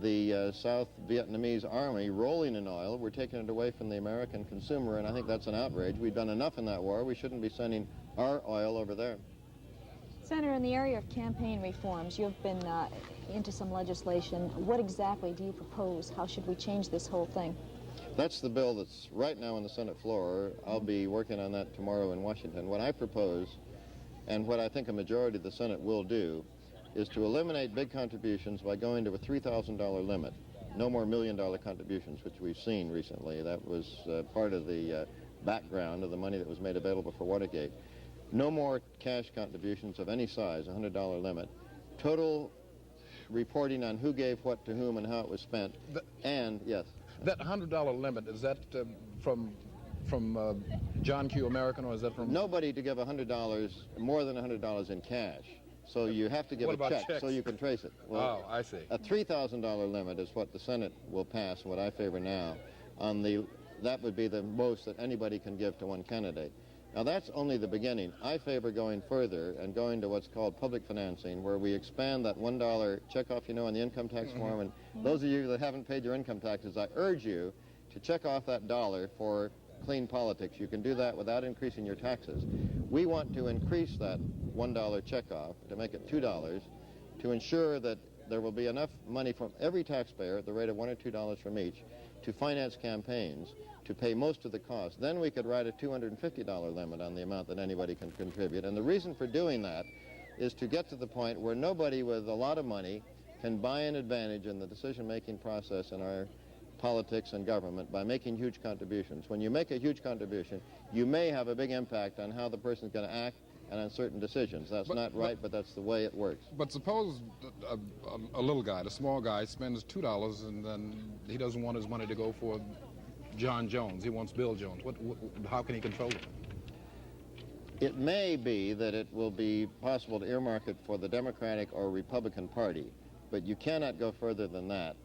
the South Vietnamese army rolling in oil. We're taking it away from the American consumer, and I think that's an outrage. We've done enough in that war. We shouldn't be sending our oil over there. Senator, in the area of campaign reforms, you've been into some legislation. What exactly do you propose? How should we change this whole thing? That's the bill that's right now on the Senate floor. I'll be working on that tomorrow in Washington. What I propose, and what I think a majority of the Senate will do, is to eliminate big contributions by going to a $3,000 limit. No more $1 million contributions, which we've seen recently. That was part of the background of the money that was made available for Watergate. No more cash contributions of any size, $100 limit. Total reporting on who gave what to whom and how it was spent. And, yes. That $100 limit, is that from John Q. American, or is that from... Nobody to give $100, more than $100 in cash. So you have to give a check so you can trace it. Well, I see. A $3,000 limit is what the Senate will pass, and what I favor now. That would be the most that anybody can give to one candidate. Now, that's only the beginning. I favor going further and going to what's called public financing, where we expand that $1 checkoff, you know, on the income tax form. And those of you that haven't paid your income taxes, I urge you to check off that dollar for clean politics. You can do that without increasing your taxes. We want to increase that $1 checkoff to make it $2 to ensure that there will be enough money from every taxpayer at the rate of $1 or $2 from each to finance campaigns, to pay most of the cost. Then we could write a $250 limit on the amount that anybody can contribute. And the reason for doing that is to get to the point where nobody with a lot of money can buy an advantage in the decision-making process in our politics and government by making huge contributions. When you make a huge contribution, you may have a big impact on how the person's going to act and on certain decisions. That's not right, but that's the way it works. But suppose a little guy, the small guy, spends $2 and then he doesn't want his money to go for John Jones. He wants Bill Jones. How can he control it? It may be that it will be possible to earmark it for the Democratic or Republican Party, but you cannot go further than that.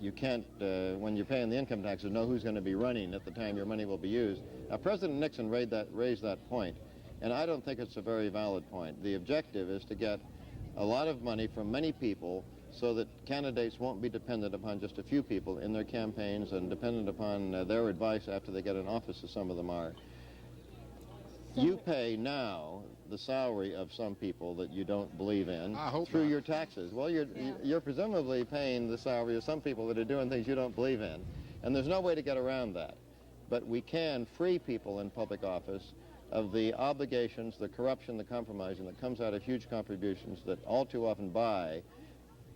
You can't, when you're paying the income taxes, know who's going to be running at the time your money will be used. Now, President Nixon raised that point, and I don't think it's a very valid point. The objective is to get a lot of money from many people so that candidates won't be dependent upon just a few people in their campaigns and dependent upon their advice after they get in office, as some of them are. You pay now the salary of some people that you don't believe in through your taxes. Well, you're presumably paying the salary of some people that are doing things you don't believe in, and there's no way to get around that. But we can free people in public office of the obligations, the corruption, the compromising that comes out of huge contributions that all too often buy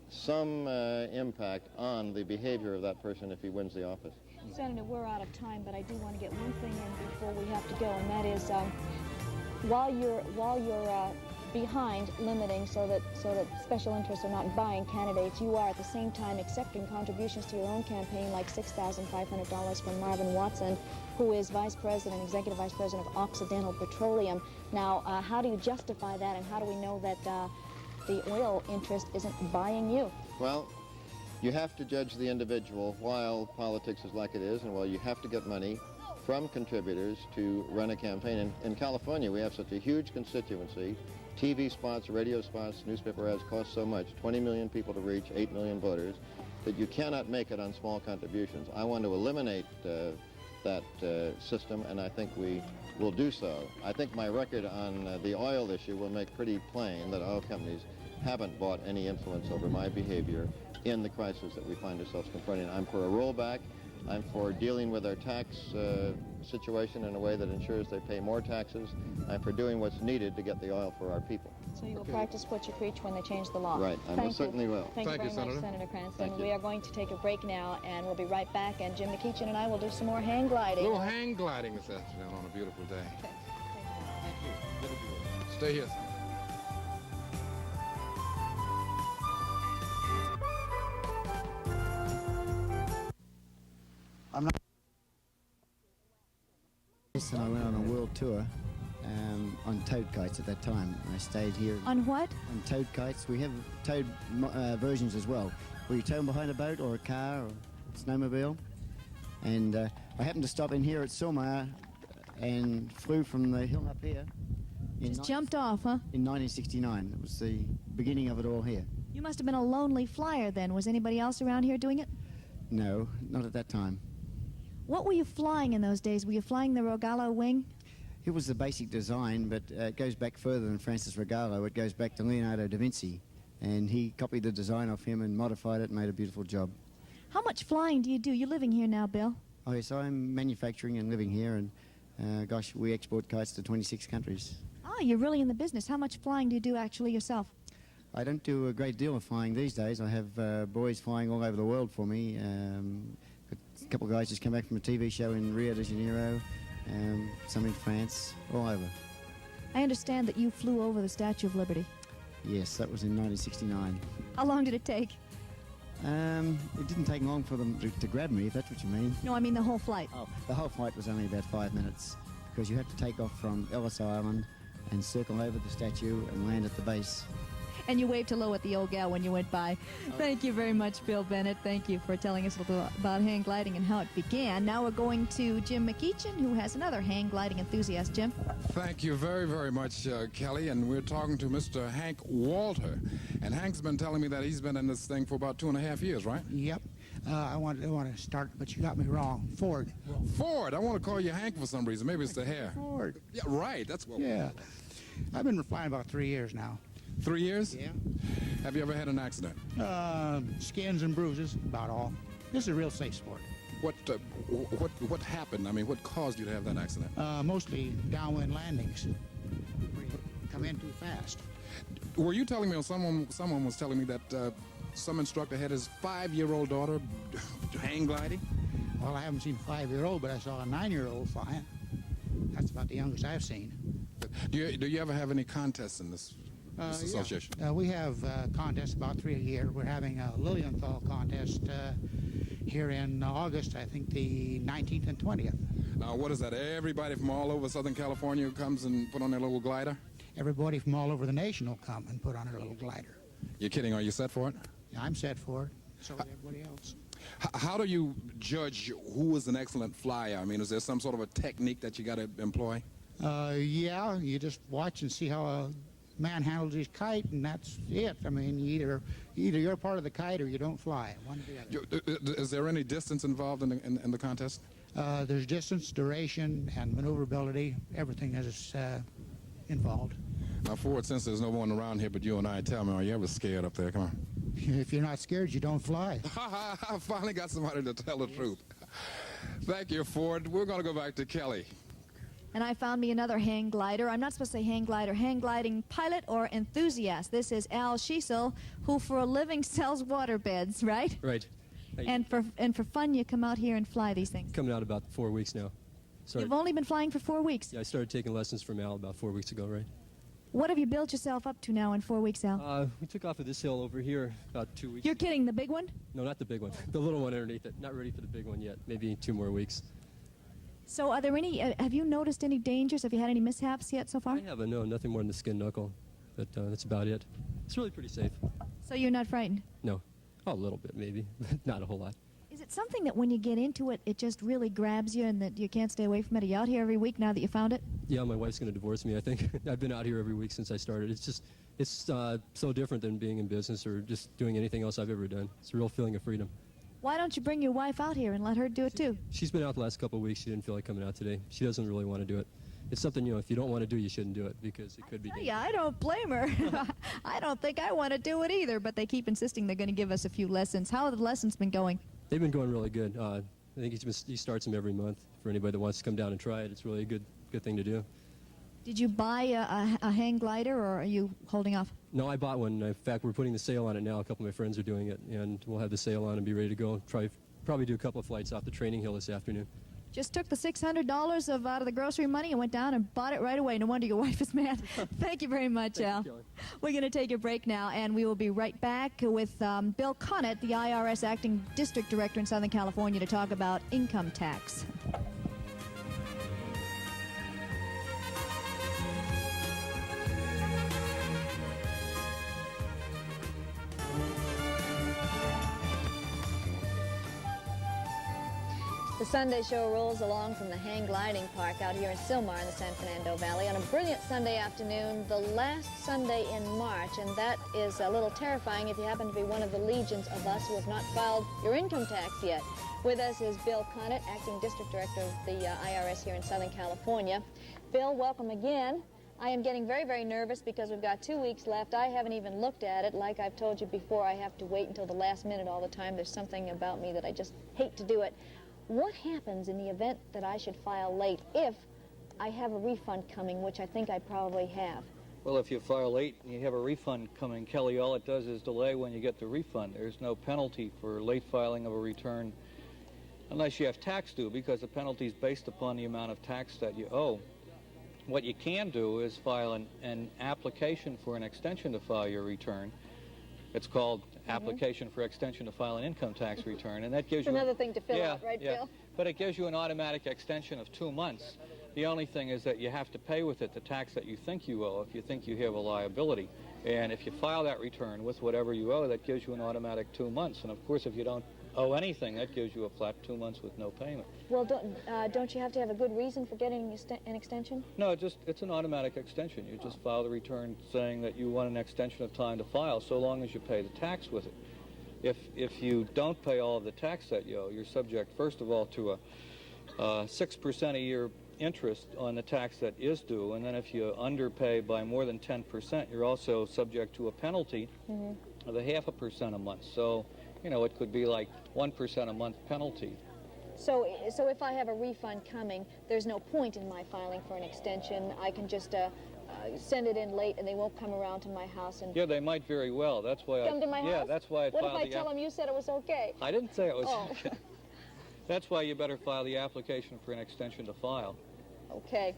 some impact on the behavior of that person if he wins the office. Senator, we're out of time, but I do want to get one thing in before we have to go, and that is while you're behind limiting so that special interests are not buying candidates, you are at the same time accepting contributions to your own campaign, like $6,500 from Marvin Watson, who is executive vice president of Occidental Petroleum. Now, how do you justify that, and how do we know that the oil interest isn't buying you? Well, you have to judge the individual while politics is like it is, and while you have to get money from contributors to run a campaign. In California, we have such a huge constituency. TV spots, radio spots, newspaper ads cost so much, 20 million people to reach, 8 million voters, that you cannot make it on small contributions. I want to eliminate that system, and I think we will do so. I think my record on the oil issue will make pretty plain that oil companies haven't bought any influence over my behavior in the crisis that we find ourselves confronting. I'm for a rollback. I'm for dealing with our tax situation in a way that ensures they pay more taxes. I'm for doing what's needed to get the oil for our people. So you will practice what you preach when they change the law. Right, I most certainly will. Thank you very much, Senator Cranston. We are going to take a break now, and we'll be right back, and Jim McEachin and I will do some more hang gliding. A little hang gliding this afternoon on a beautiful day. Okay. Thank you. Good to be with you. Stay here. And I went on a world tour on toad kites at that time. I stayed here. On what? On toad kites. We have toad versions as well, where you tow them behind a boat or a car or a snowmobile. And I happened to stop in here at Sylmar and flew from the hill up here. Just jumped off, huh? In 1969. It was the beginning of it all here. You must have been a lonely flyer then. Was anybody else around here doing it? No, not at that time. What were you flying in those days? Were you flying the Rogallo wing? It was the basic design, but it goes back further than Francis Rogallo. It goes back to Leonardo da Vinci, and he copied the design off him and modified it and made a beautiful job. How much flying do you do? You're living here now, Bill. Oh, yes, I'm manufacturing and living here, and gosh, we export kites to 26 countries. Oh, you're really in the business. How much flying do you do actually yourself? I don't do a great deal of flying these days. I have boys flying all over the world for me. A couple of guys just come back from a TV show in Rio de Janeiro, some in France, all over. I understand that you flew over the Statue of Liberty. Yes, that was in 1969. How long did it take? It didn't take long for them to grab me, if that's what you mean. No, I mean the whole flight. Oh, the whole flight was only about 5 minutes, because you had to take off from Ellis Island and circle over the statue and land at the base. And you waved hello at the old gal when you went by. Thank you very much, Bill Bennett. Thank you for telling us a little about hang gliding and how it began. Now we're going to Jim McEachin, who has another hang gliding enthusiast. Jim? Thank you very, very much, Kelly. And we're talking to Mr. Hank Walter. And Hank's been telling me that he's been in this thing for about 2.5 years, right? Yep. I want to start, but you got me wrong. Ford. Ford. I want to call you Hank for some reason. Maybe it's the hair. Ford. Yeah, right. That's what. Yeah. I've been flying about 3 years now. 3 years? Yeah. Have you ever had an accident? Skins and bruises, about all. This is a real safe sport. What happened? I mean, what caused you to have that accident? Mostly downwind landings. Where you come in too fast. Were you telling me, or someone was telling me that some instructor had his 5-year-old daughter hang gliding? Well, I haven't seen a 5-year-old, but I saw a 9-year-old flying. That's about the youngest I've seen. Do you ever have any contests in this association? Yeah. We have contests about 3 a year. We're having a Lilienthal contest here in August, I think the 19th and 20th. Now, what is that? Everybody from all over Southern California comes and put on their little glider? Everybody from all over the nation will come and put on their little glider. You're kidding. Are you set for it? Yeah, I'm set for it. So is everybody else. How do you judge who is an excellent flyer? I mean, is there some sort of a technique that you got to employ? Yeah, you just watch and see how a man handles his kite, and that's it. I mean, either you're part of the kite or you don't fly. One or the other. Is there any distance involved in the contest? There's distance, duration, and maneuverability. Everything is involved. Now, Ford, since there's no one around here but you and I, tell me, are you ever scared up there? Come on. If you're not scared, you don't fly. I finally got somebody to tell the truth. Thank you, Ford. We're going to go back to Kelly. And I found me another hang glider. I'm not supposed to say hang glider, hang gliding pilot or enthusiast. This is Al Schiesel, who for a living sells water beds, right? Right. And for fun, you come out here and fly these things. Coming out about 4 weeks now. You've only been flying for 4 weeks. Yeah, I started taking lessons from Al about 4 weeks ago, right? What have you built yourself up to now in 4 weeks, Al? We took off of this hill over here about 2 weeks. You're kidding, the big one? No, not the big one. The little one underneath it. Not ready for the big one yet. Maybe 2 more weeks. So are there any, have you noticed any dangers? Have you had any mishaps yet so far? I haven't, no, nothing more than the skin knuckle. But that's about it. It's really pretty safe. So you're not frightened? No. Oh, a little bit, maybe. Not a whole lot. Is it something that when you get into it, it just really grabs you and that you can't stay away from it? Are you out here every week now that you found it? Yeah, my wife's going to divorce me, I think. I've been out here every week since I started. It's so different than being in business or just doing anything else I've ever done. It's a real feeling of freedom. Why don't you bring your wife out here and let her do it too? She's been out the last couple of weeks. She didn't feel like coming out today. She doesn't really want to do it. It's something, if you don't want to do, you shouldn't do it because it could be dangerous. Yeah, I don't blame her. I don't think I want to do it either, but they keep insisting they're going to give us a few lessons. How have the lessons been going? They've been going really good. I think he starts them every month. For anybody that wants to come down and try it, it's really a good thing to do. Did you buy a hang glider, or are you holding off? No, I bought one. In fact, we're putting the sail on it now. A couple of my friends are doing it, and we'll have the sail on and be ready to go. Probably do a couple of flights off the training hill this afternoon. Just took the $600 out of the grocery money and went down and bought it right away. No wonder your wife is mad. Thank you very much, Al. We're going to take a break now, and we will be right back with Bill Connett, the IRS Acting District Director in Southern California, to talk about income tax. The Sunday show rolls along from the hang gliding park out here in Sylmar in the San Fernando Valley on a brilliant Sunday afternoon, the last Sunday in March, and that is a little terrifying if you happen to be one of the legions of us who have not filed your income tax yet. With us is Bill Connett, Acting District Director of the IRS here in Southern California. Bill, welcome again. I am getting very, very nervous because we've got 2 weeks left. I haven't even looked at it. Like I've told you before, I have to wait until the last minute all the time. There's something about me that I just hate to do it. What happens in the event that I should file late if I have a refund coming, which I think I probably have? Well, if you file late and you have a refund coming, Kelly, all it does is delay when you get the refund. There's no penalty for late filing of a return unless you have tax due, because the penalty is based upon the amount of tax that you owe. What you can do is file an application for an extension to file your return. It's called application for extension to file an income tax return, and that gives you another thing to fill out, right, Bill? But it gives you an automatic extension of 2 months. The only thing is that you have to pay with it the tax that you think you owe if you think you have a liability. And if you file that return with whatever you owe, that gives you an automatic 2 months. And of course, if you don't owe anything, that gives you a flat 2 months with no payment. Well, don't you have to have a good reason for getting an extension? No, it's an automatic extension. You just file the return saying that you want an extension of time to file, so long as you pay the tax with it. If you don't pay all of the tax that you owe, you're subject, first of all, to a 6% a year interest on the tax that is due, and then if you underpay by more than 10%, you're also subject to a penalty of 0.5% a month. So, it could be like 1% a month penalty. So if I have a refund coming, there's no point in my filing for an extension. I can just send it in late, and they won't come around to my house and Yeah, they might very well. That's why come to my house? Yeah, that's why I What filed if I tell them you said it was okay? I didn't say it was Oh. okay. That's why you better file the application for an extension to file. Okay.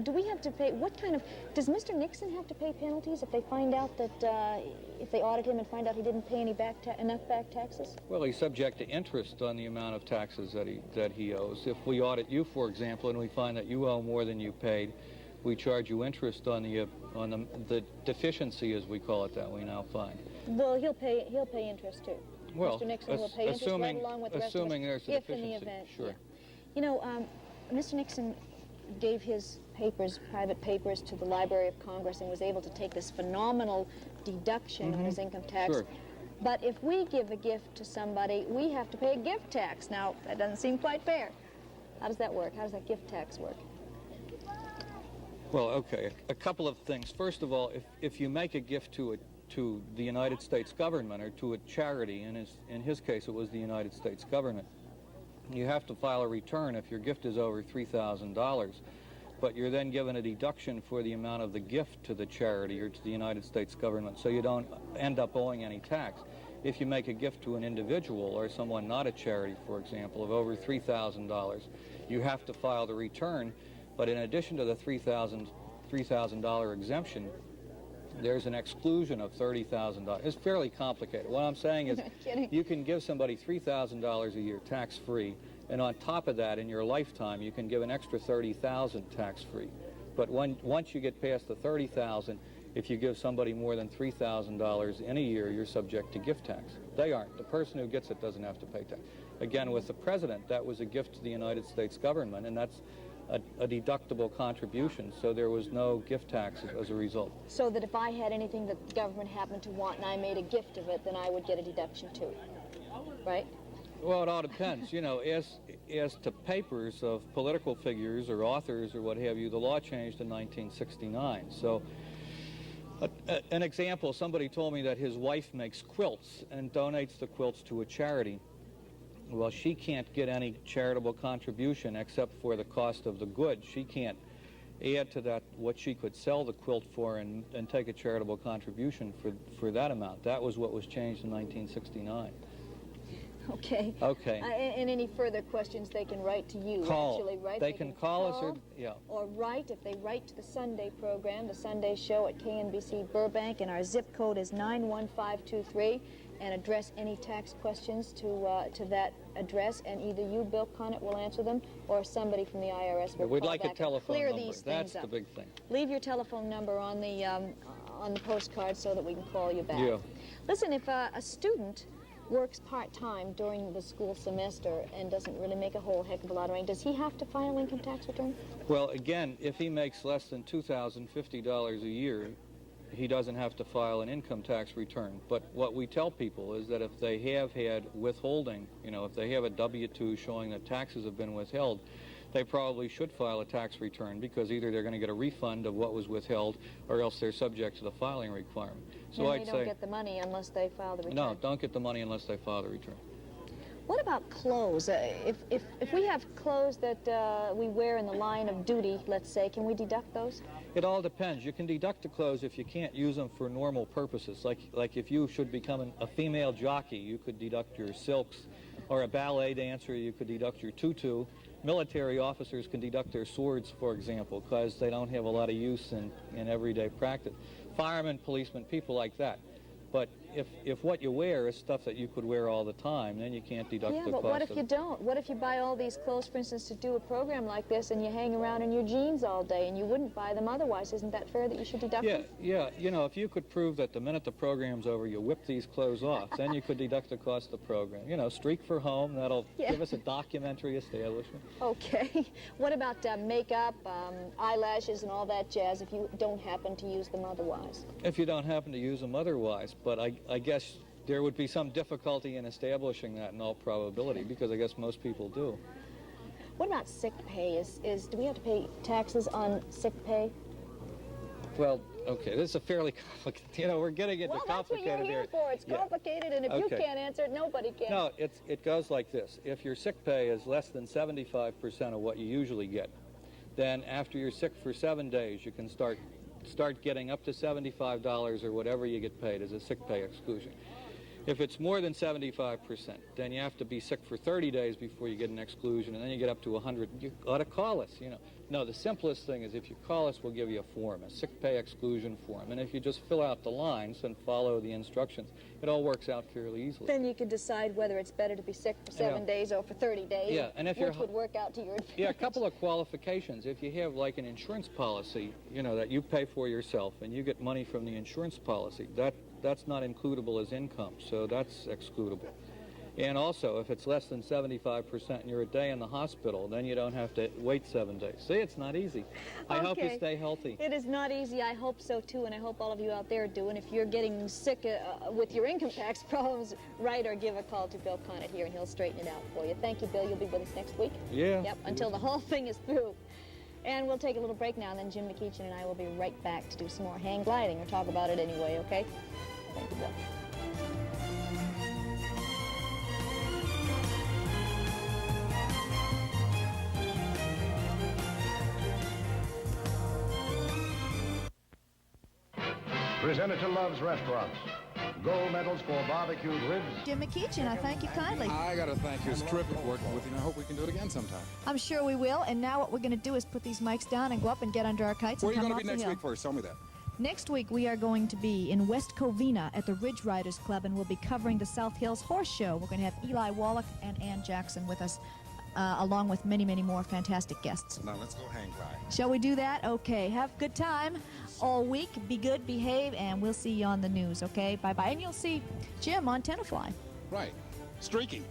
Do we have to pay, does Mr. Nixon have to pay penalties if they find out that, if they audit him and find out he didn't pay any enough back taxes? Well, he's subject to interest on the amount of taxes that he owes. If we audit you, for example, and we find that you owe more than you paid, we charge you interest on the deficiency, as we call it, that we now find. Well, he'll pay interest too. Well, Mr. Nixon will pay interest right along with the rest of us. assuming there's a if in the deficiency, event. sure. Yeah. You know, Mr. Nixon gave his papers, private papers, to the Library of Congress and was able to take this phenomenal deduction on his income tax. Sure. But if we give a gift to somebody, we have to pay a gift tax. Now, that doesn't seem quite fair. How does that work? How does that gift tax work? Well, okay, a couple of things. First of all, if you make a gift to the United States government or to a charity, and in his case it was the United States government, you have to file a return if your gift is over $3,000, but you're then given a deduction for the amount of the gift to the charity or to the United States government, so you don't end up owing any tax. If you make a gift to an individual or someone not a charity, for example, of over $3,000, you have to file the return, but in addition to the $3,000 exemption, there's an exclusion of $30,000. It's fairly complicated. What I'm saying is you can give somebody $3,000 a year tax-free, and on top of that, in your lifetime, you can give an extra $30,000 tax-free. But once you get past the $30,000, if you give somebody more than $3,000 in a year, you're subject to gift tax. They aren't. The person who gets it doesn't have to pay tax. Again, with the president, that was a gift to the United States government, and that's a deductible contribution, so there was no gift tax as a result. So that if I had anything that the government happened to want and I made a gift of it, then I would get a deduction too, right? Well, it all depends. You know, as to papers of political figures or authors or what have you, the law changed in 1969. So an example, somebody told me that his wife makes quilts and donates the quilts to a charity. Well, she can't get any charitable contribution except for the cost of the goods. She can't add to that what she could sell the quilt for and take a charitable contribution for that amount. That was what was changed in 1969. Okay. Okay. And any further questions, they can write to you. Call. Actually, right? They can call us or, yeah. Or write, if they write to the Sunday program, the Sunday show at KNBC Burbank, and our zip code is 91523, and address any tax questions to that address, and either you, Bill Connett, will answer them, or somebody from the IRS will We'd call like back a telephone and clear number. these That's things up. the big thing. Leave your telephone number on the postcard so that we can call you back. Yeah. Listen, if a student works part-time during the school semester and doesn't really make a whole heck of a lot of money, does he have to file income tax return? Well, again, if he makes less than $2,050 a year, he doesn't have to file an income tax return. But what we tell people is that if they have had withholding, you know, if they have a W-2 showing that taxes have been withheld, they probably should file a tax return, because either they're going to get a refund of what was withheld or else they're subject to the filing requirement. So and I'd they say don't get the money unless they file the return. no, don't get the money unless they file the return. What about clothes? If we have clothes that we wear in the line of duty, let's say, can we deduct those? It all depends. You can deduct the clothes if you can't use them for normal purposes. Like if you should become a female jockey, you could deduct your silks, or a ballet dancer, you could deduct your tutu. Military officers can deduct their swords, for example, because they don't have a lot of use in everyday practice. Firemen, policemen, people like that. But if what you wear is stuff that you could wear all the time, then you can't deduct the cost. Yeah, but what if you don't? What if you buy all these clothes, for instance, to do a program like this, and you hang around in your jeans all day, and you wouldn't buy them otherwise? Isn't that fair that you should deduct them? Yeah. You know, if you could prove that the minute the program's over, you whip these clothes off, then you could deduct the cost of the program. You know, streak for home, that'll give us a documentary establishment. Okay. What about makeup, eyelashes, and all that jazz if you don't happen to use them otherwise? If you don't happen to use them otherwise, but I guess there would be some difficulty in establishing that in all probability, because I guess most people do. What about sick pay? Do we have to pay taxes on sick pay? Well, Okay, this is a fairly complicated, you know, we're getting into complicated Well, that's what you're here for. It's complicated, and if you can't answer it, nobody can. No, it goes like this. If your sick pay is less than 75% of what you usually get, then after you're sick for 7 days, you can start getting up to $75 or whatever you get paid as a sick pay exclusion. If it's more than 75%, then you have to be sick for 30 days before you get an exclusion, and then you get up to 100. You ought to call us, you know. No, the simplest thing is if you call us, we'll give you a form, a sick pay exclusion form. And if you just fill out the lines and follow the instructions, it all works out fairly easily. Then you can decide whether it's better to be sick for 7 days or for 30 days, yeah, and if which would work out to your advantage. Yeah, a couple of qualifications. If you have like an insurance policy, you know, that you pay for yourself and you get money from the insurance policy, that's not includable as income, so that's excludable. And also, if it's less than 75% and you're a day in the hospital, then you don't have to wait 7 days. See, it's not easy. I hope you stay healthy. It is not easy. I hope so, too, and I hope all of you out there do. And if you're getting sick with your income tax problems, write or give a call to Bill Connett here, and he'll straighten it out for you. Thank you, Bill. You'll be with us next week? Yeah. Yep, until the whole thing is through. And we'll take a little break now, and then Jim McEachin and I will be right back to do some more hang gliding, or talk about it anyway, okay? Thank you, Bill. Presented to Love's Restaurants. Gold medals for barbecued ribs. Jim McEachin, I thank you kindly. I got to thank you. It's terrific working with you, and I hope we can do it again sometime. I'm sure we will. And now what we're going to do is put these mics down and go up and get under our kites Where are and you come going to be off the next hill. week first? Tell me that. Next week, we are going to be in West Covina at the Ridge Riders Club, and we'll be covering the South Hills Horse Show. We're going to have Eli Wallach and Ann Jackson with us, along with many, many more fantastic guests. Now let's go hang glide. Shall we do that? Okay. Have a good time all week. Be good, behave, and we'll see you on the news, okay? Bye-bye. And you'll see Jim on Tenafly. Right. Streaking.